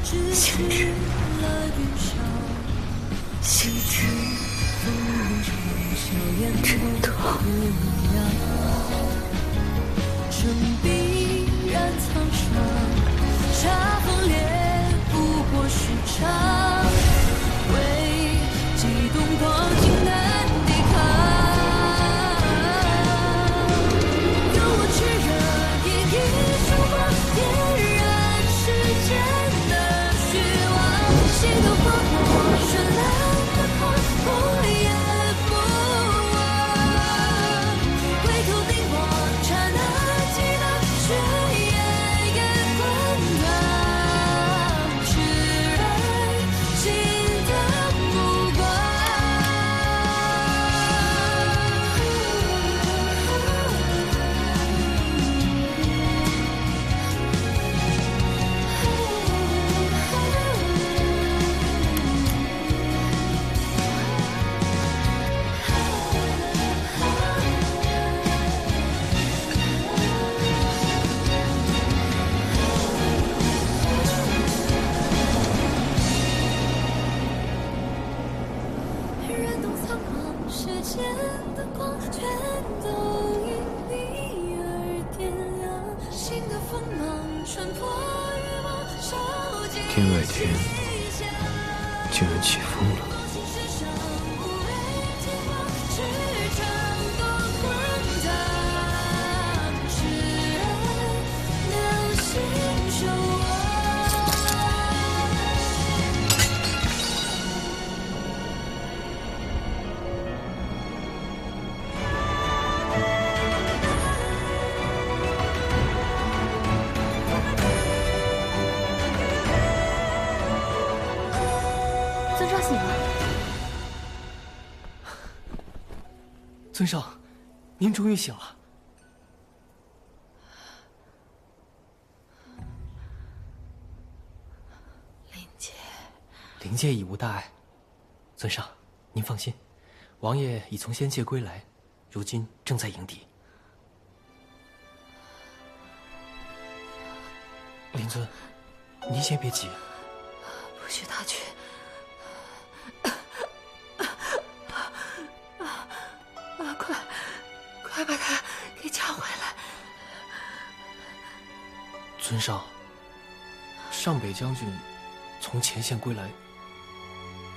星辰，星辰，真的好。身必然沧桑，茶风烈不过时常。天外天竟然起风了。尊上，您终于醒了。灵界已无大碍，尊上，您放心，王爷已从仙界归来，如今正在营地。灵尊，您先别急，不许他去。快把他给叫回来！尊上，上北将军从前线归来，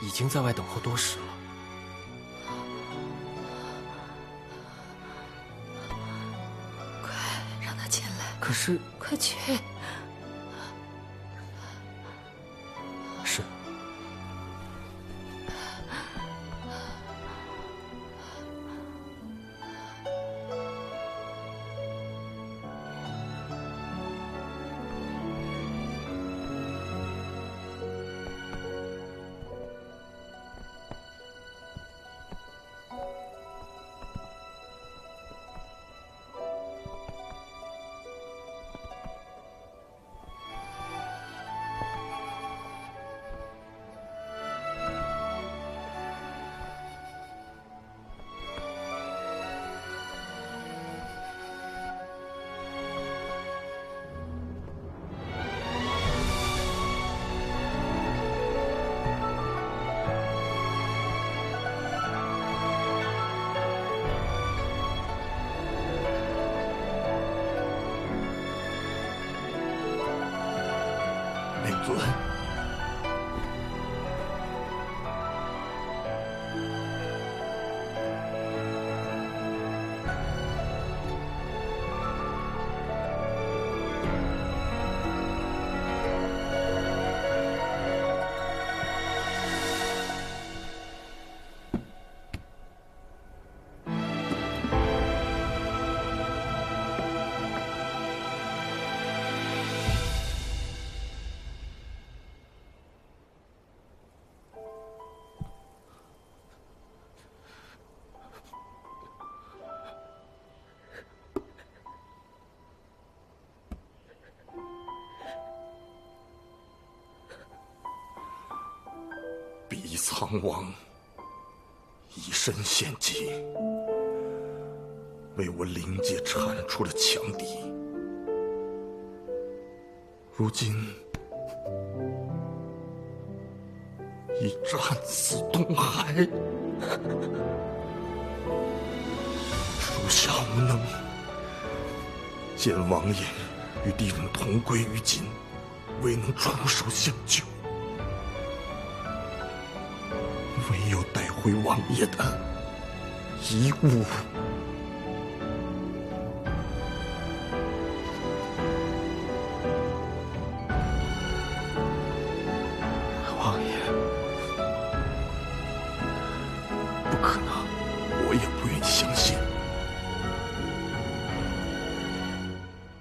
已经在外等候多时了。快让他进来！可是，快去！是。灵尊，比苍王以身献祭，为我灵界铲除了强敌。如今已战死东海，属下无能，见王爷与敌人同归于尽，未能出手相救。唯有带回王爷的遗物。王爷，不可能，我也不愿相信。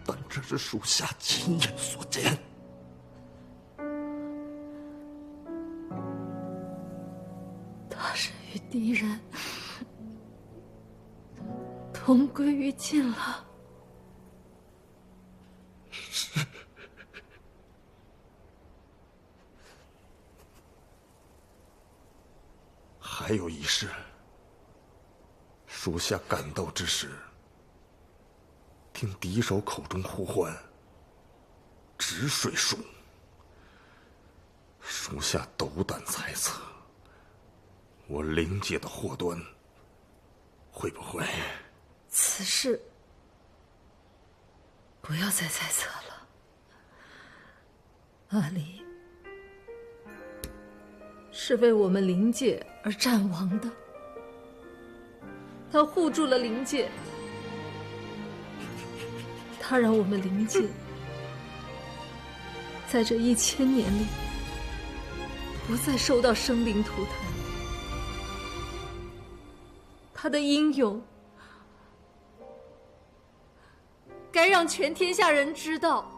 但这是属下亲眼所见。他是与敌人同归于尽了。是。还有一事，属下赶到之时，听敌手口中呼唤“止水术”，属下斗胆猜测，我灵界的祸端会不会？此事不要再猜测了。阿离是为我们灵界而战亡的。他护住了灵界，他让我们灵界在这1000年里不再受到生灵涂炭。他的英勇该让全天下人知道。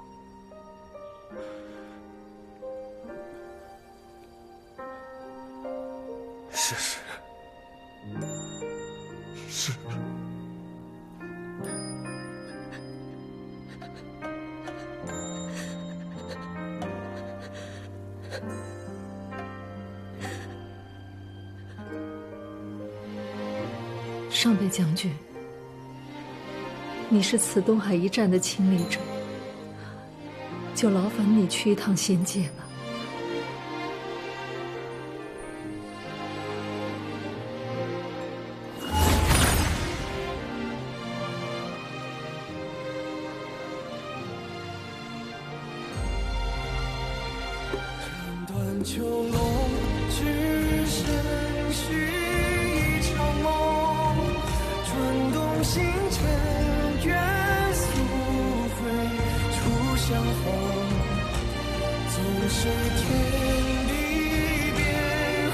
是。上北将军，你是此东海一战的亲历者，就劳烦你去一趟仙界吧。秋龙只剩续一场梦，转动星辰，愿速回初相逢。纵使天地变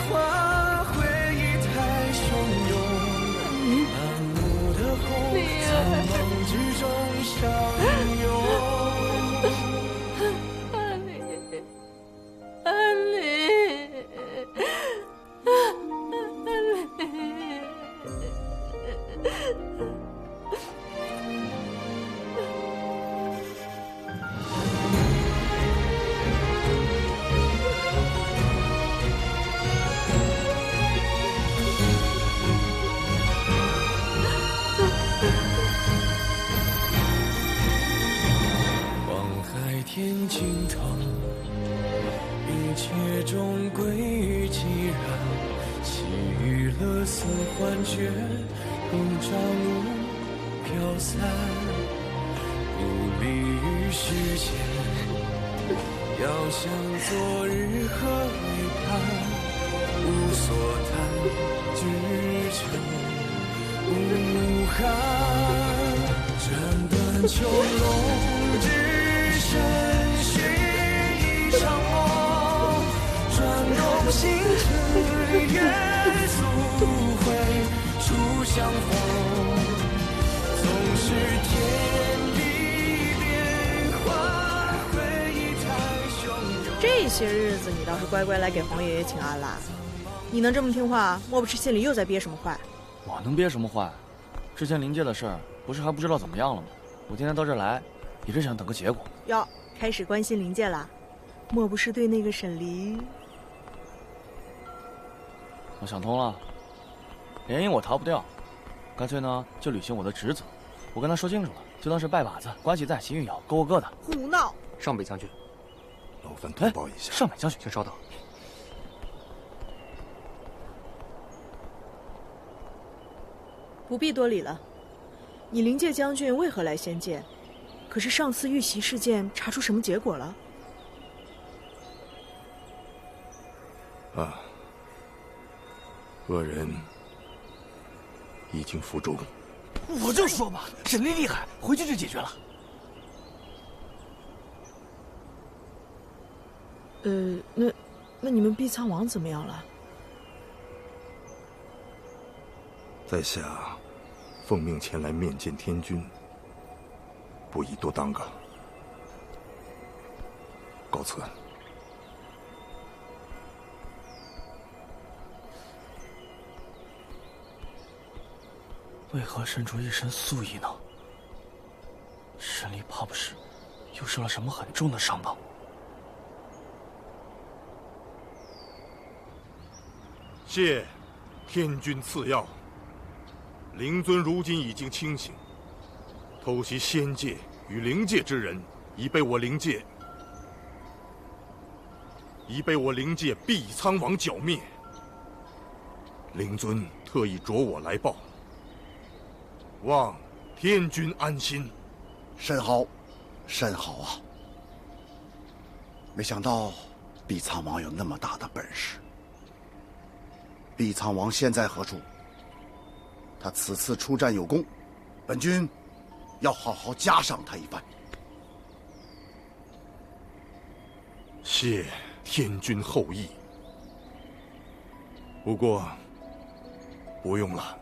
化，回忆太汹涌，满目的红，苍茫之中相拥。天尽头，一切终归于寂然，喜与乐似幻觉，如朝露飘散，不离于世间，遥想昨日何为盼，无所谈，只求无憾，斩断囚笼只身续一场梦，转动星辰，愿速回初相逢。纵使天地变化，回忆太汹涌。这些日子你倒是乖乖来给黄爷爷请安啦。你能这么听话，莫不是心里又在憋什么坏？我能憋什么坏？之前灵界的事儿，不是还不知道怎么样了吗？我今天到这儿来，也是想等个结果。哟，开始关心灵界啦？莫不是对那个沈离？我想通了，联姻我逃不掉，干脆呢就履行我的职责。我跟他说清楚了，就当是拜把子，关系在，情谊有，各过各的。胡闹！上北将军，劳烦通报一下。上北将军，请稍等。不必多礼了。你灵界将军为何来仙界？可是上次遇袭事件查出什么结果了？啊，恶人已经伏诛。我就说吧，沈离厉害，回去就解决了。那你们碧苍王怎么样了？在下奉命前来面见天君，不宜多耽搁。告辞。为何身着一身素衣呢？沈离怕不是又受了什么很重的伤吧？谢天君赐药。灵尊如今已经清醒，偷袭仙界与灵界之人已被我灵界碧苍王剿灭。灵尊特意着我来报，望天君安心。甚好，甚好啊！没想到碧苍王有那么大的本事。毕苍王现在何处？他此次出战有功，本军要好好嘉赏他一番。谢天君厚意，不过不用了。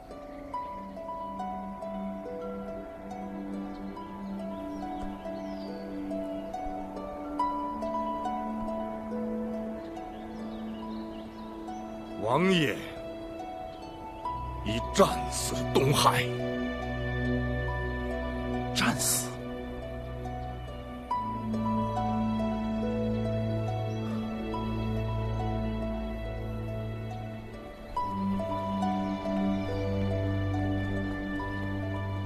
王爷已战死东海。战死？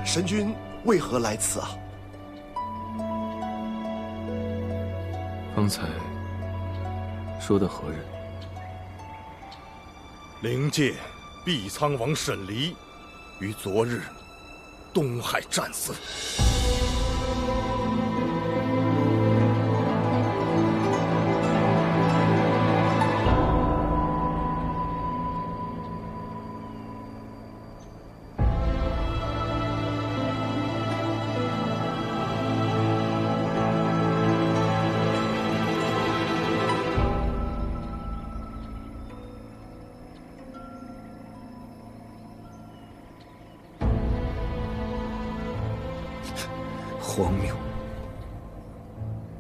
神君为何来此啊？方才说的何人？灵界毕苍王沈离于昨日东海战死。荒谬！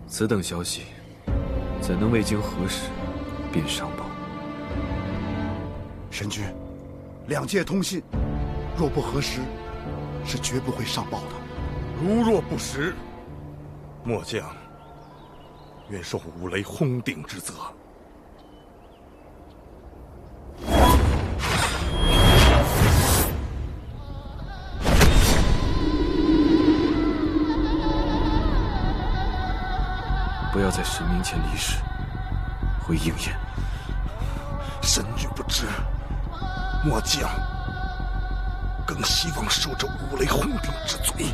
此等消息，怎能未经核实便上报？神君，两界通信，若不核实，是绝不会上报的。如若不实，末将愿受五雷轰顶之责。不要在神明前离誓，会应验。神君不知，末将更希望受这五雷轰顶之罪。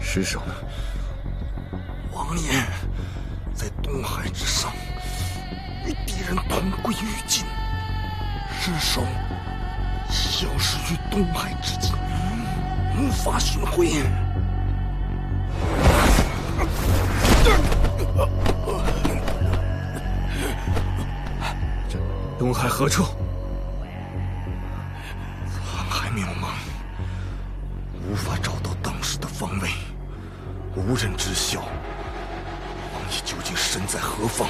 尸首呢？王爷在东海之上，与敌人同归于尽。尸首消失于东海之境，无法寻回。东海何处？沧海渺茫，无法找到当时的方位，无人知晓王爷究竟身在何方。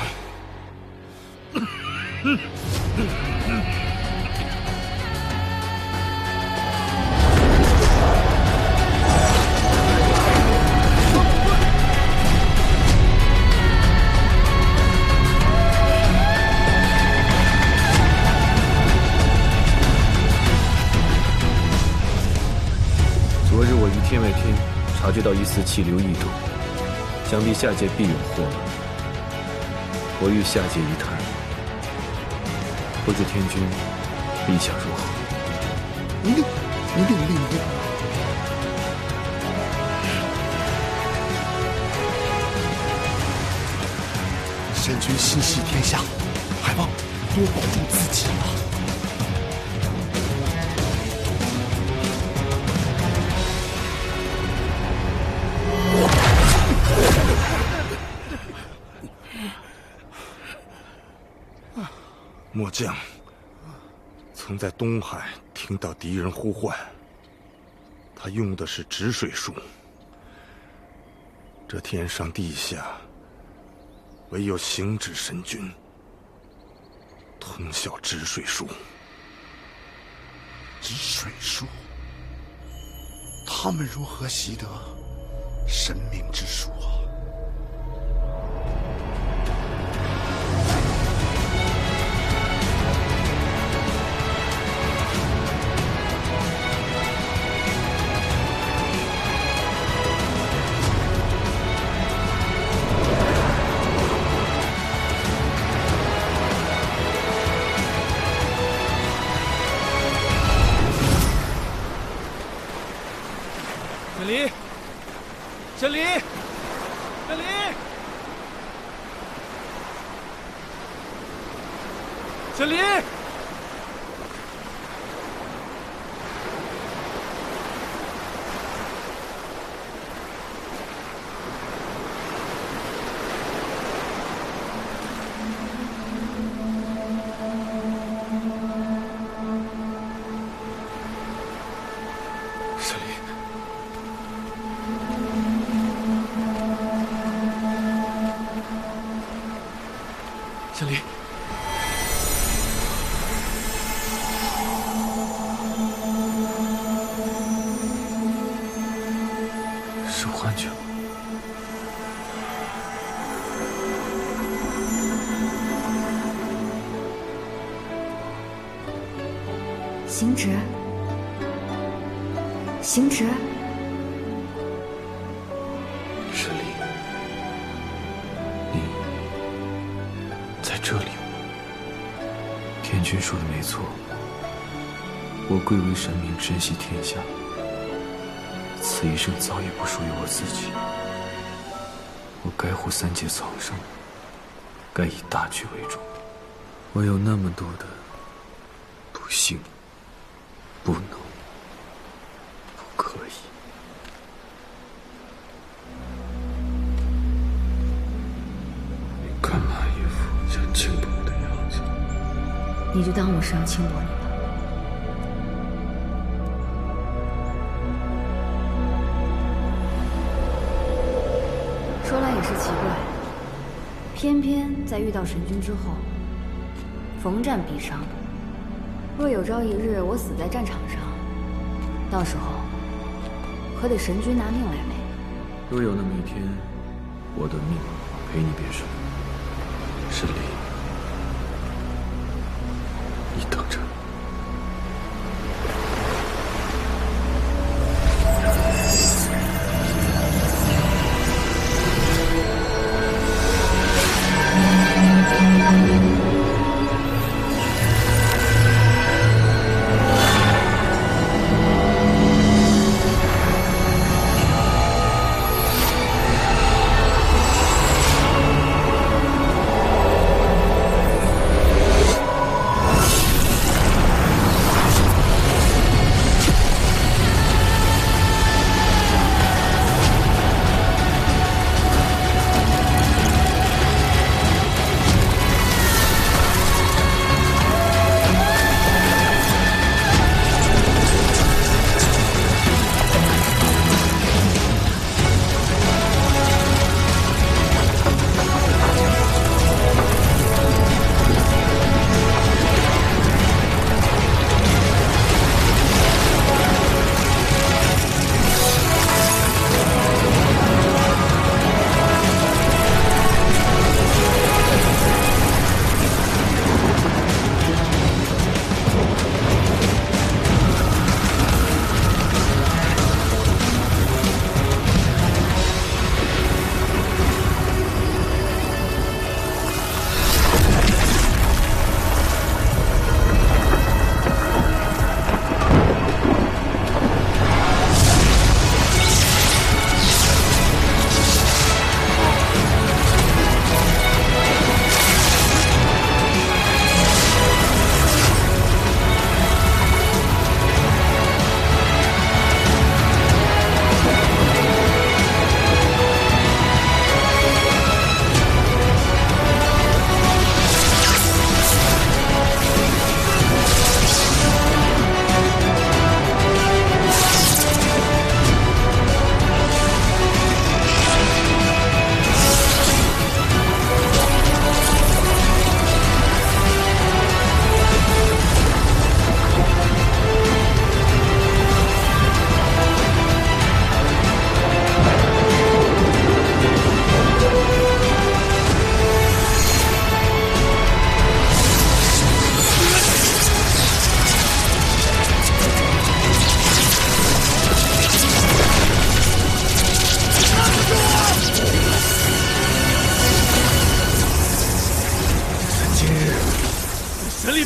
昨日我于天外天察觉到一丝气流异动，想必下界必有祸乱。我欲下界一探，不知天君意下如何？令。神君心系天下，还望多保重自己啊！末将曾在东海听到敌人呼唤，他用的是止水术。这天上地下，唯有行止神君通晓止水术。止水术，他们如何习得神明之术啊？沈离，沈离。沈离，是幻觉吗？行止，行止。沈离，你在这里。天君说的没错，我贵为神明，珍惜天下，此一生早已不属于我自己。我该护三界苍生，该以大局为重。我有那么多的不幸、不能、不可以。你干嘛一副想轻薄我的样子？你就当我是要轻薄你吧。说来也是奇怪，偏偏在遇到神君之后，逢战必伤。若有朝一日我死在战场上，到时候可得神君拿命来没？若有那么一天，我的命陪你变身，沈离，你等着。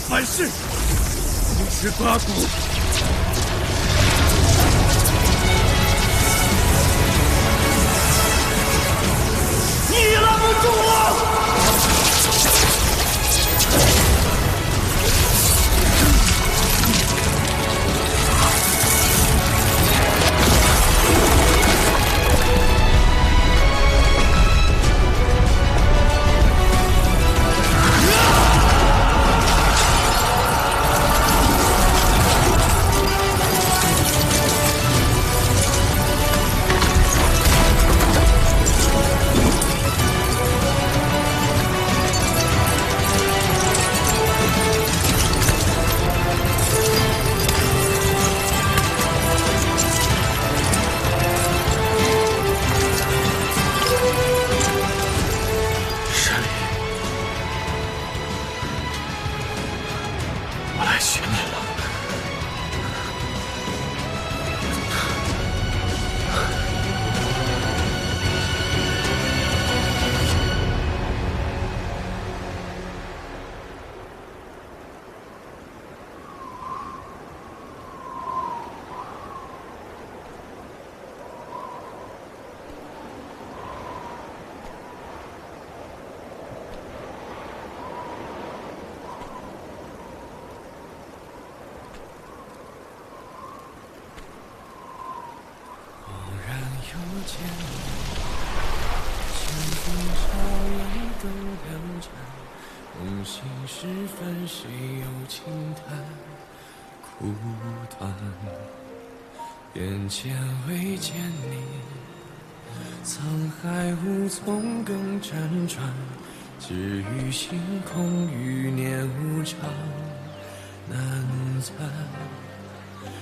反噬，一石八骨。你拦不住我！少夜灯两盏，梦醒时分，谁又轻叹孤单？眼前未见你，沧海无从更辗转，只余星空余年无常难暂。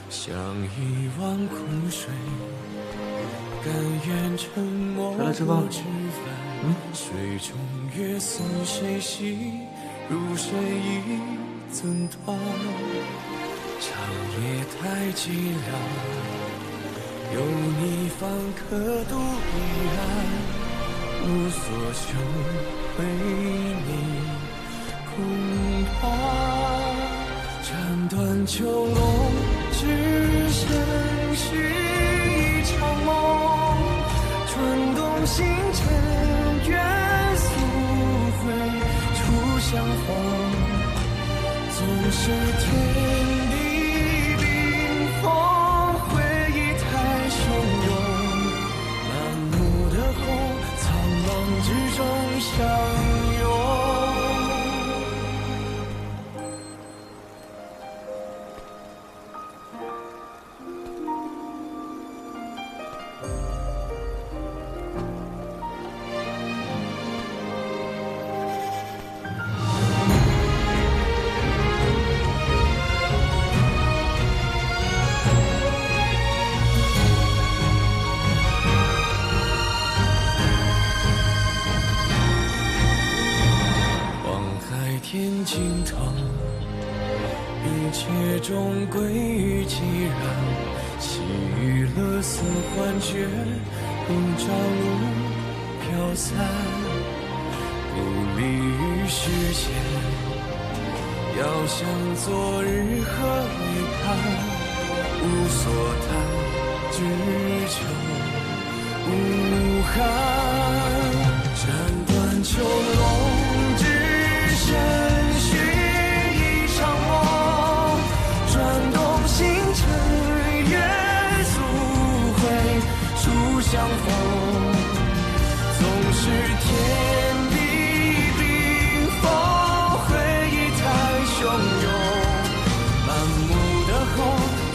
像一汪苦水，甘愿沉默不知返。水中月似谁洗，如谁已怎断？长夜太寂寥，有你方可度彼岸。无所求，为你空怕斩断囚笼，只剩续一场梦。转动星辰，愿速回初相逢。纵使天地冰封，回忆太汹涌。满目的红，苍茫之中相拥。天尽头，一切终归于寂然。细雨勒丝幻觉，如朝露飘散。不离于世间，遥想昨日何为盼。无所谈，只求无憾。斩断囚笼，只续一场梦，转动星辰，月速回初相逢。纵使天地冰封，回忆太汹涌。满目的红，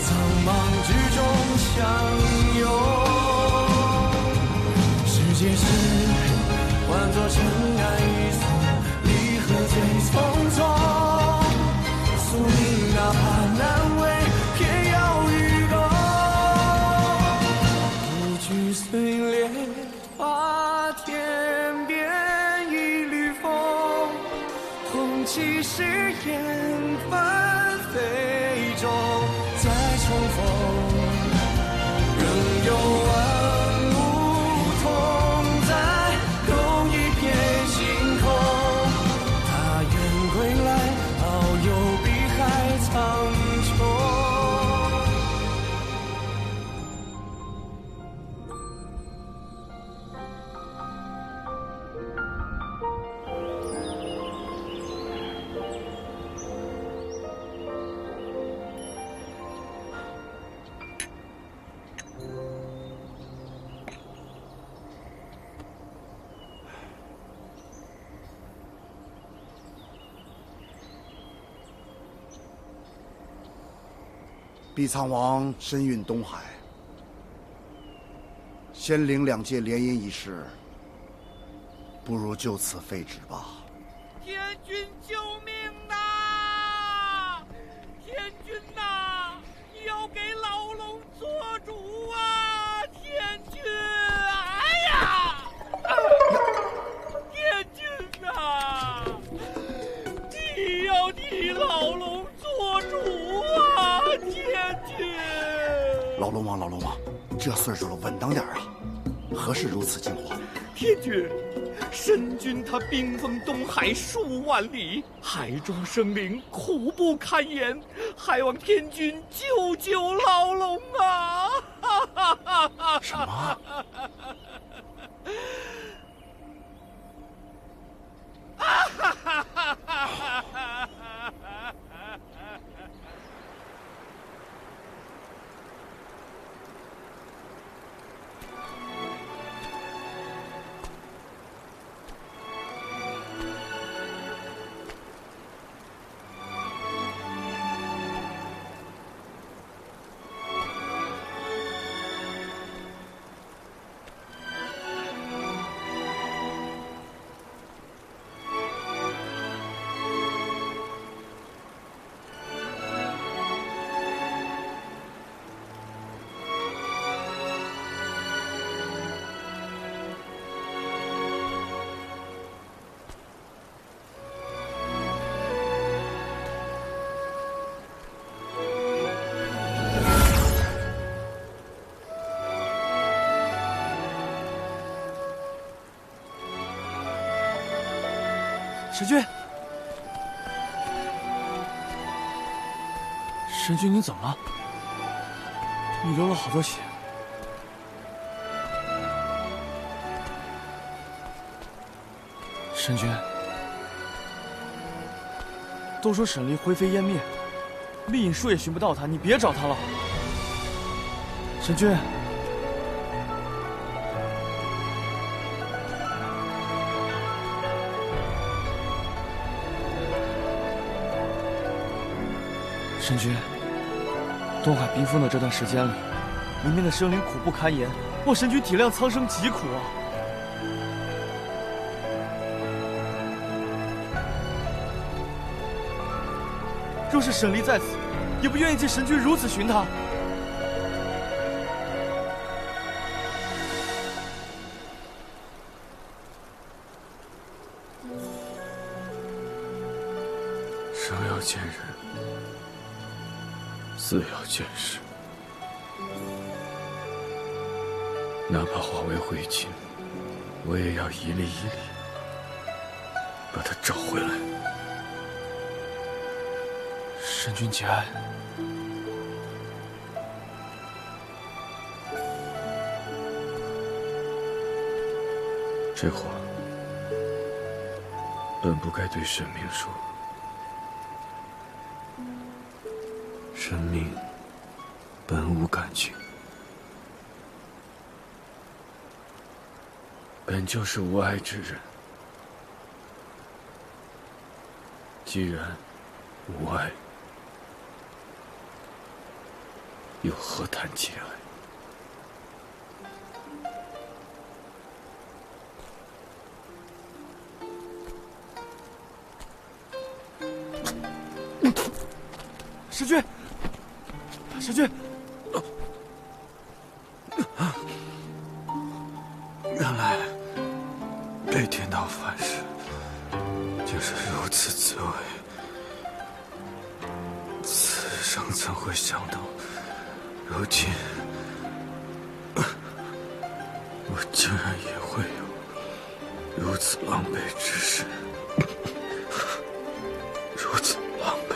苍茫之中相拥。世界是换作尘埃一丝，离合最匆匆。宿命哪怕难为，偏要与共。不惧碎裂，怕天边一缕风。痛起誓言，纷飞中再重逢。仍有万物同在，共一片星空。他愿归来，遨游碧海苍穹。碧苍王身运东海，仙灵两界联姻一事，不如就此废止吧。天君救命呐！天君呐，你要给老龙做主啊！天君，哎呀！天君呐，你要替老龙做主啊！天君，老龙王，老龙王，这岁数了，稳当点啊！何事如此惊慌？天君，神君他兵锋东海数万里，海中生灵苦不堪言，还望天君救救老龙啊！什么？神君，神君，你怎么了？你流了好多血。神君，都说沈离灰飞烟灭，丽影术也寻不到他，你别找他了。神君。神君，东海冰封的这段时间里，里面的生灵苦不堪言，望神君体谅苍生疾苦啊！若是沈离在此，也不愿意见神君如此寻他。生要见人，死要见尸，哪怕化为灰烬，我也要一粒一粒把他找回来。神君节哀。这话本不该对神明说。神明本无感情，本就是无爱之人。既然无爱，又何谈节哀？神君，神君，原来被天道反噬，竟是如此滋味。此生怎会想到，如今我竟然也会有如此狼狈之事，如此狼狈。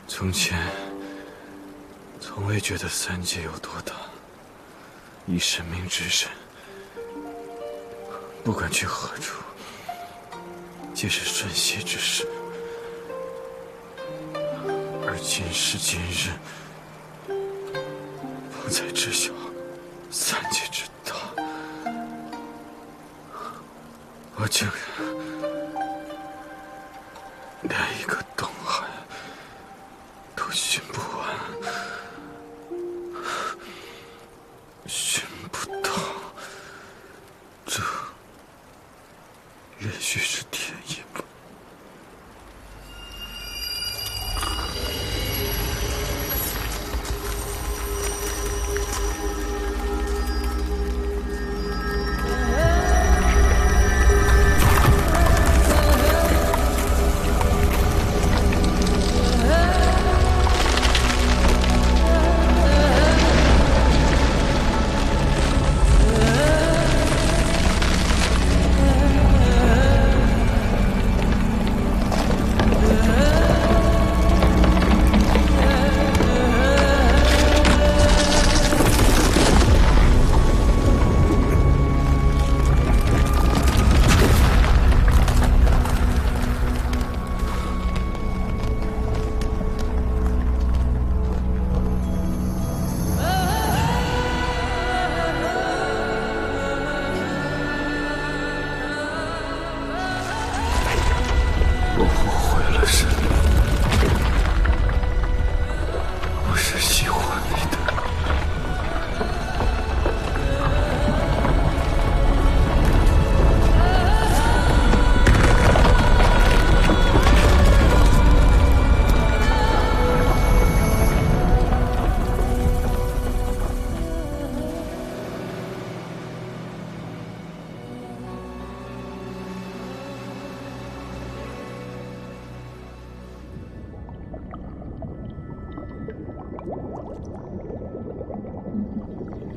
从前从未觉得三界有多大，以神明之身，不管去何处，皆是瞬息之事。而今时今日，方才知晓三界之大，我竟然连一个东海都寻不完，寻不到，这也许是天意吧。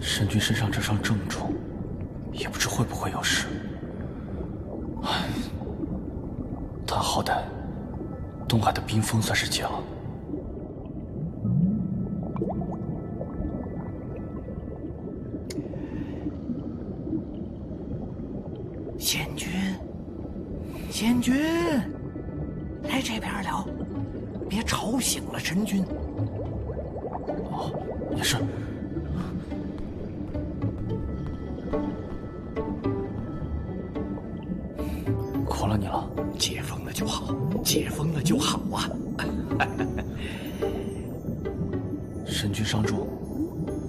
神君身上这伤这么重，也不知会不会有事。唉，但好歹东海的冰封算是解了。仙君，仙君，来这边了，别吵醒了神君。哦，也是。苦了你了。解封了就好，解封了就好啊！神君伤重，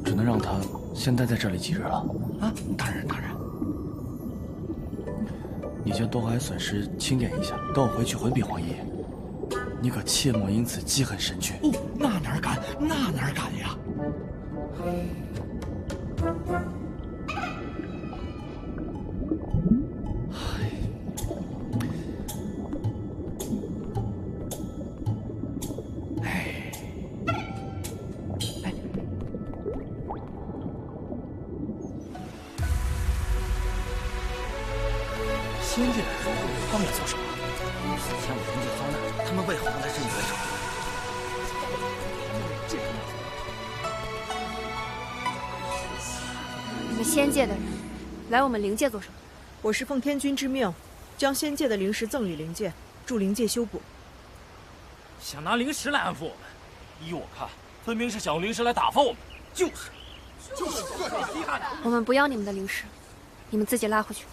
只能让他先待在这里几日了。啊，当然。你将东海损失清点一下，等我回去回禀皇爷爷。你可切莫因此记恨神君。哦，那哪敢，那哪敢呀！仙界的人他们来做什么？此前我灵界遭难，他们为何不来这里援手？你们仙界的人来我们灵界做什么？我是奉天君之命，将仙界的灵石赠予灵界，助灵界修补。想拿灵石来安抚我们？依我看，分明是想用灵石来打发我们。就是。我们不要你们的灵石，你们自己拉回去。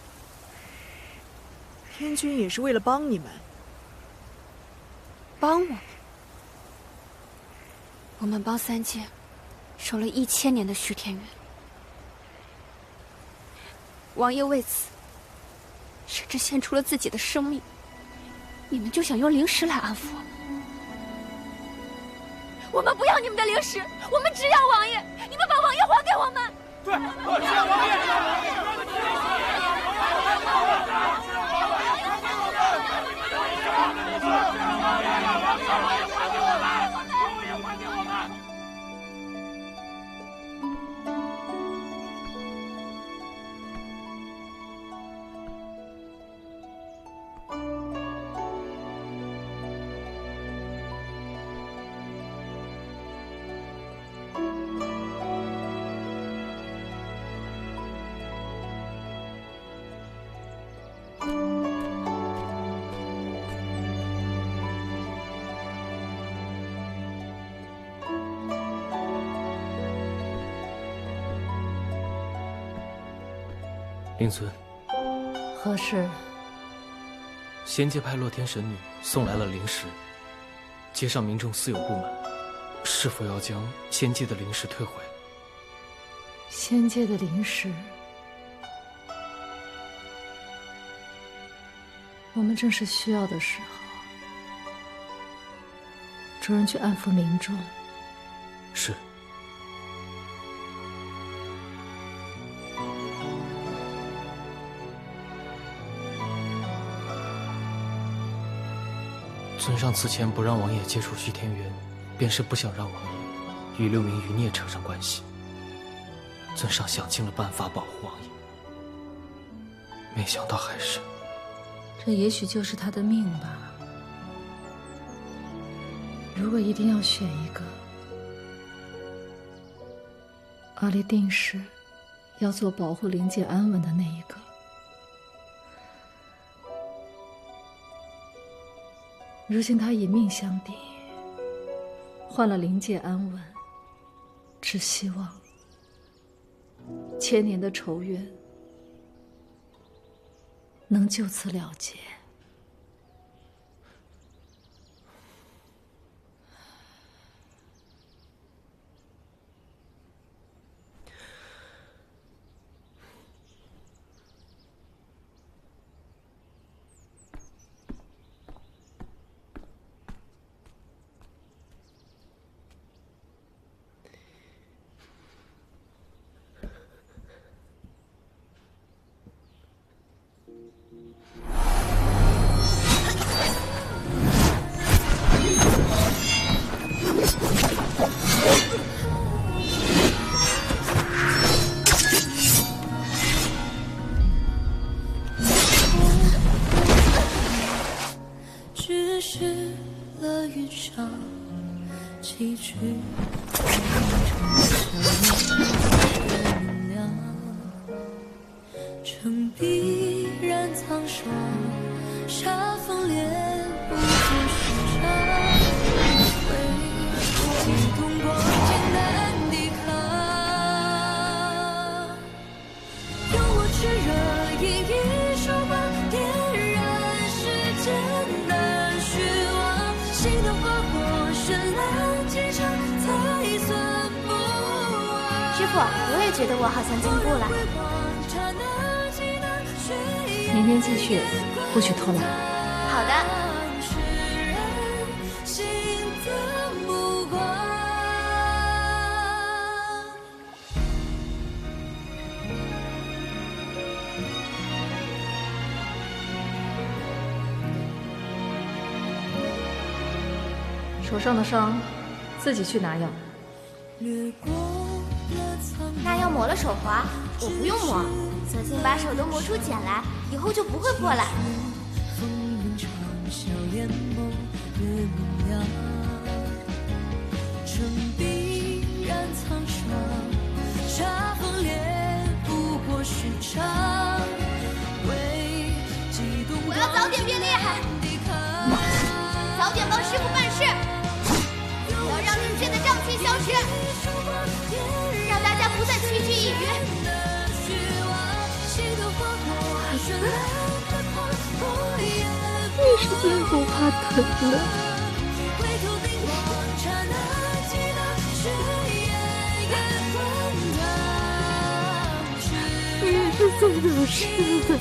天君也是为了帮你们。帮我们？我们帮三界守了1000年的虚天元，王爷为此甚至献出了自己的生命，你们就想用灵石来安抚我们？我们不要你们的灵石，我们只要王爷，你们把王爷还给我们。对，只要王爷。灵尊，何事？仙界派洛天神女送来了灵石，街上民众似有不满，是否要将仙界的灵石退回？仙界的灵石，我们正是需要的时候。主人去安抚民众。是。尊上此前不让王爷接触虚天元，便是不想让王爷与6名余孽扯上关系。尊上想尽了办法保护王爷，没想到还是……这也许就是他的命吧。如果一定要选一个，阿离定是要做保护灵界安稳的那一个。如今他以命相抵，换了灵界安稳，只希望1000年的仇怨能就此了结。几句月明亮，城壁染苍霜，沙风烈不过时常，为激动过艰难抵抗，用我炽热一一手光点燃世间的虚妄，心的划过绚烂几场才算不忘。师傅，我也觉得我好像进步了。明天继续，不许偷懒。好的。手上的伤，自己去拿药。那要抹了手滑，我不用抹，索性把手都磨出茧来，以后就不会破了。城壁染苍霜，沙风烈不过时常，为激动我要早点变厉害，早点帮师傅办事，我要让灵界的瘴气消失，让大家不再区区一隅。你是最不怕疼的。你也是最懂事的。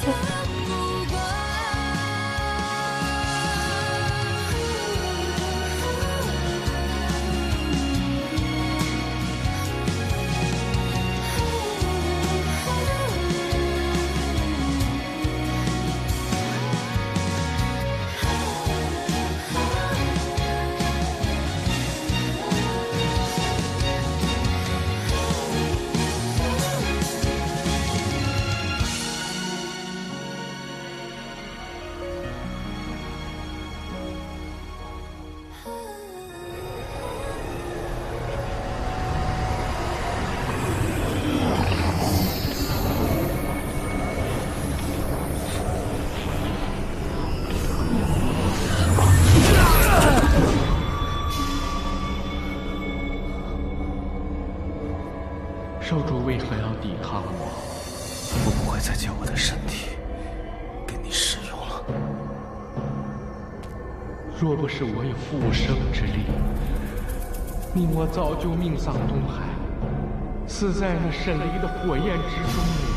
少主为何要抵抗我？我不会再将我的身体给你使用了。若不是我有复生之力，命我早就命丧东海，死在那沈离的火焰之中了。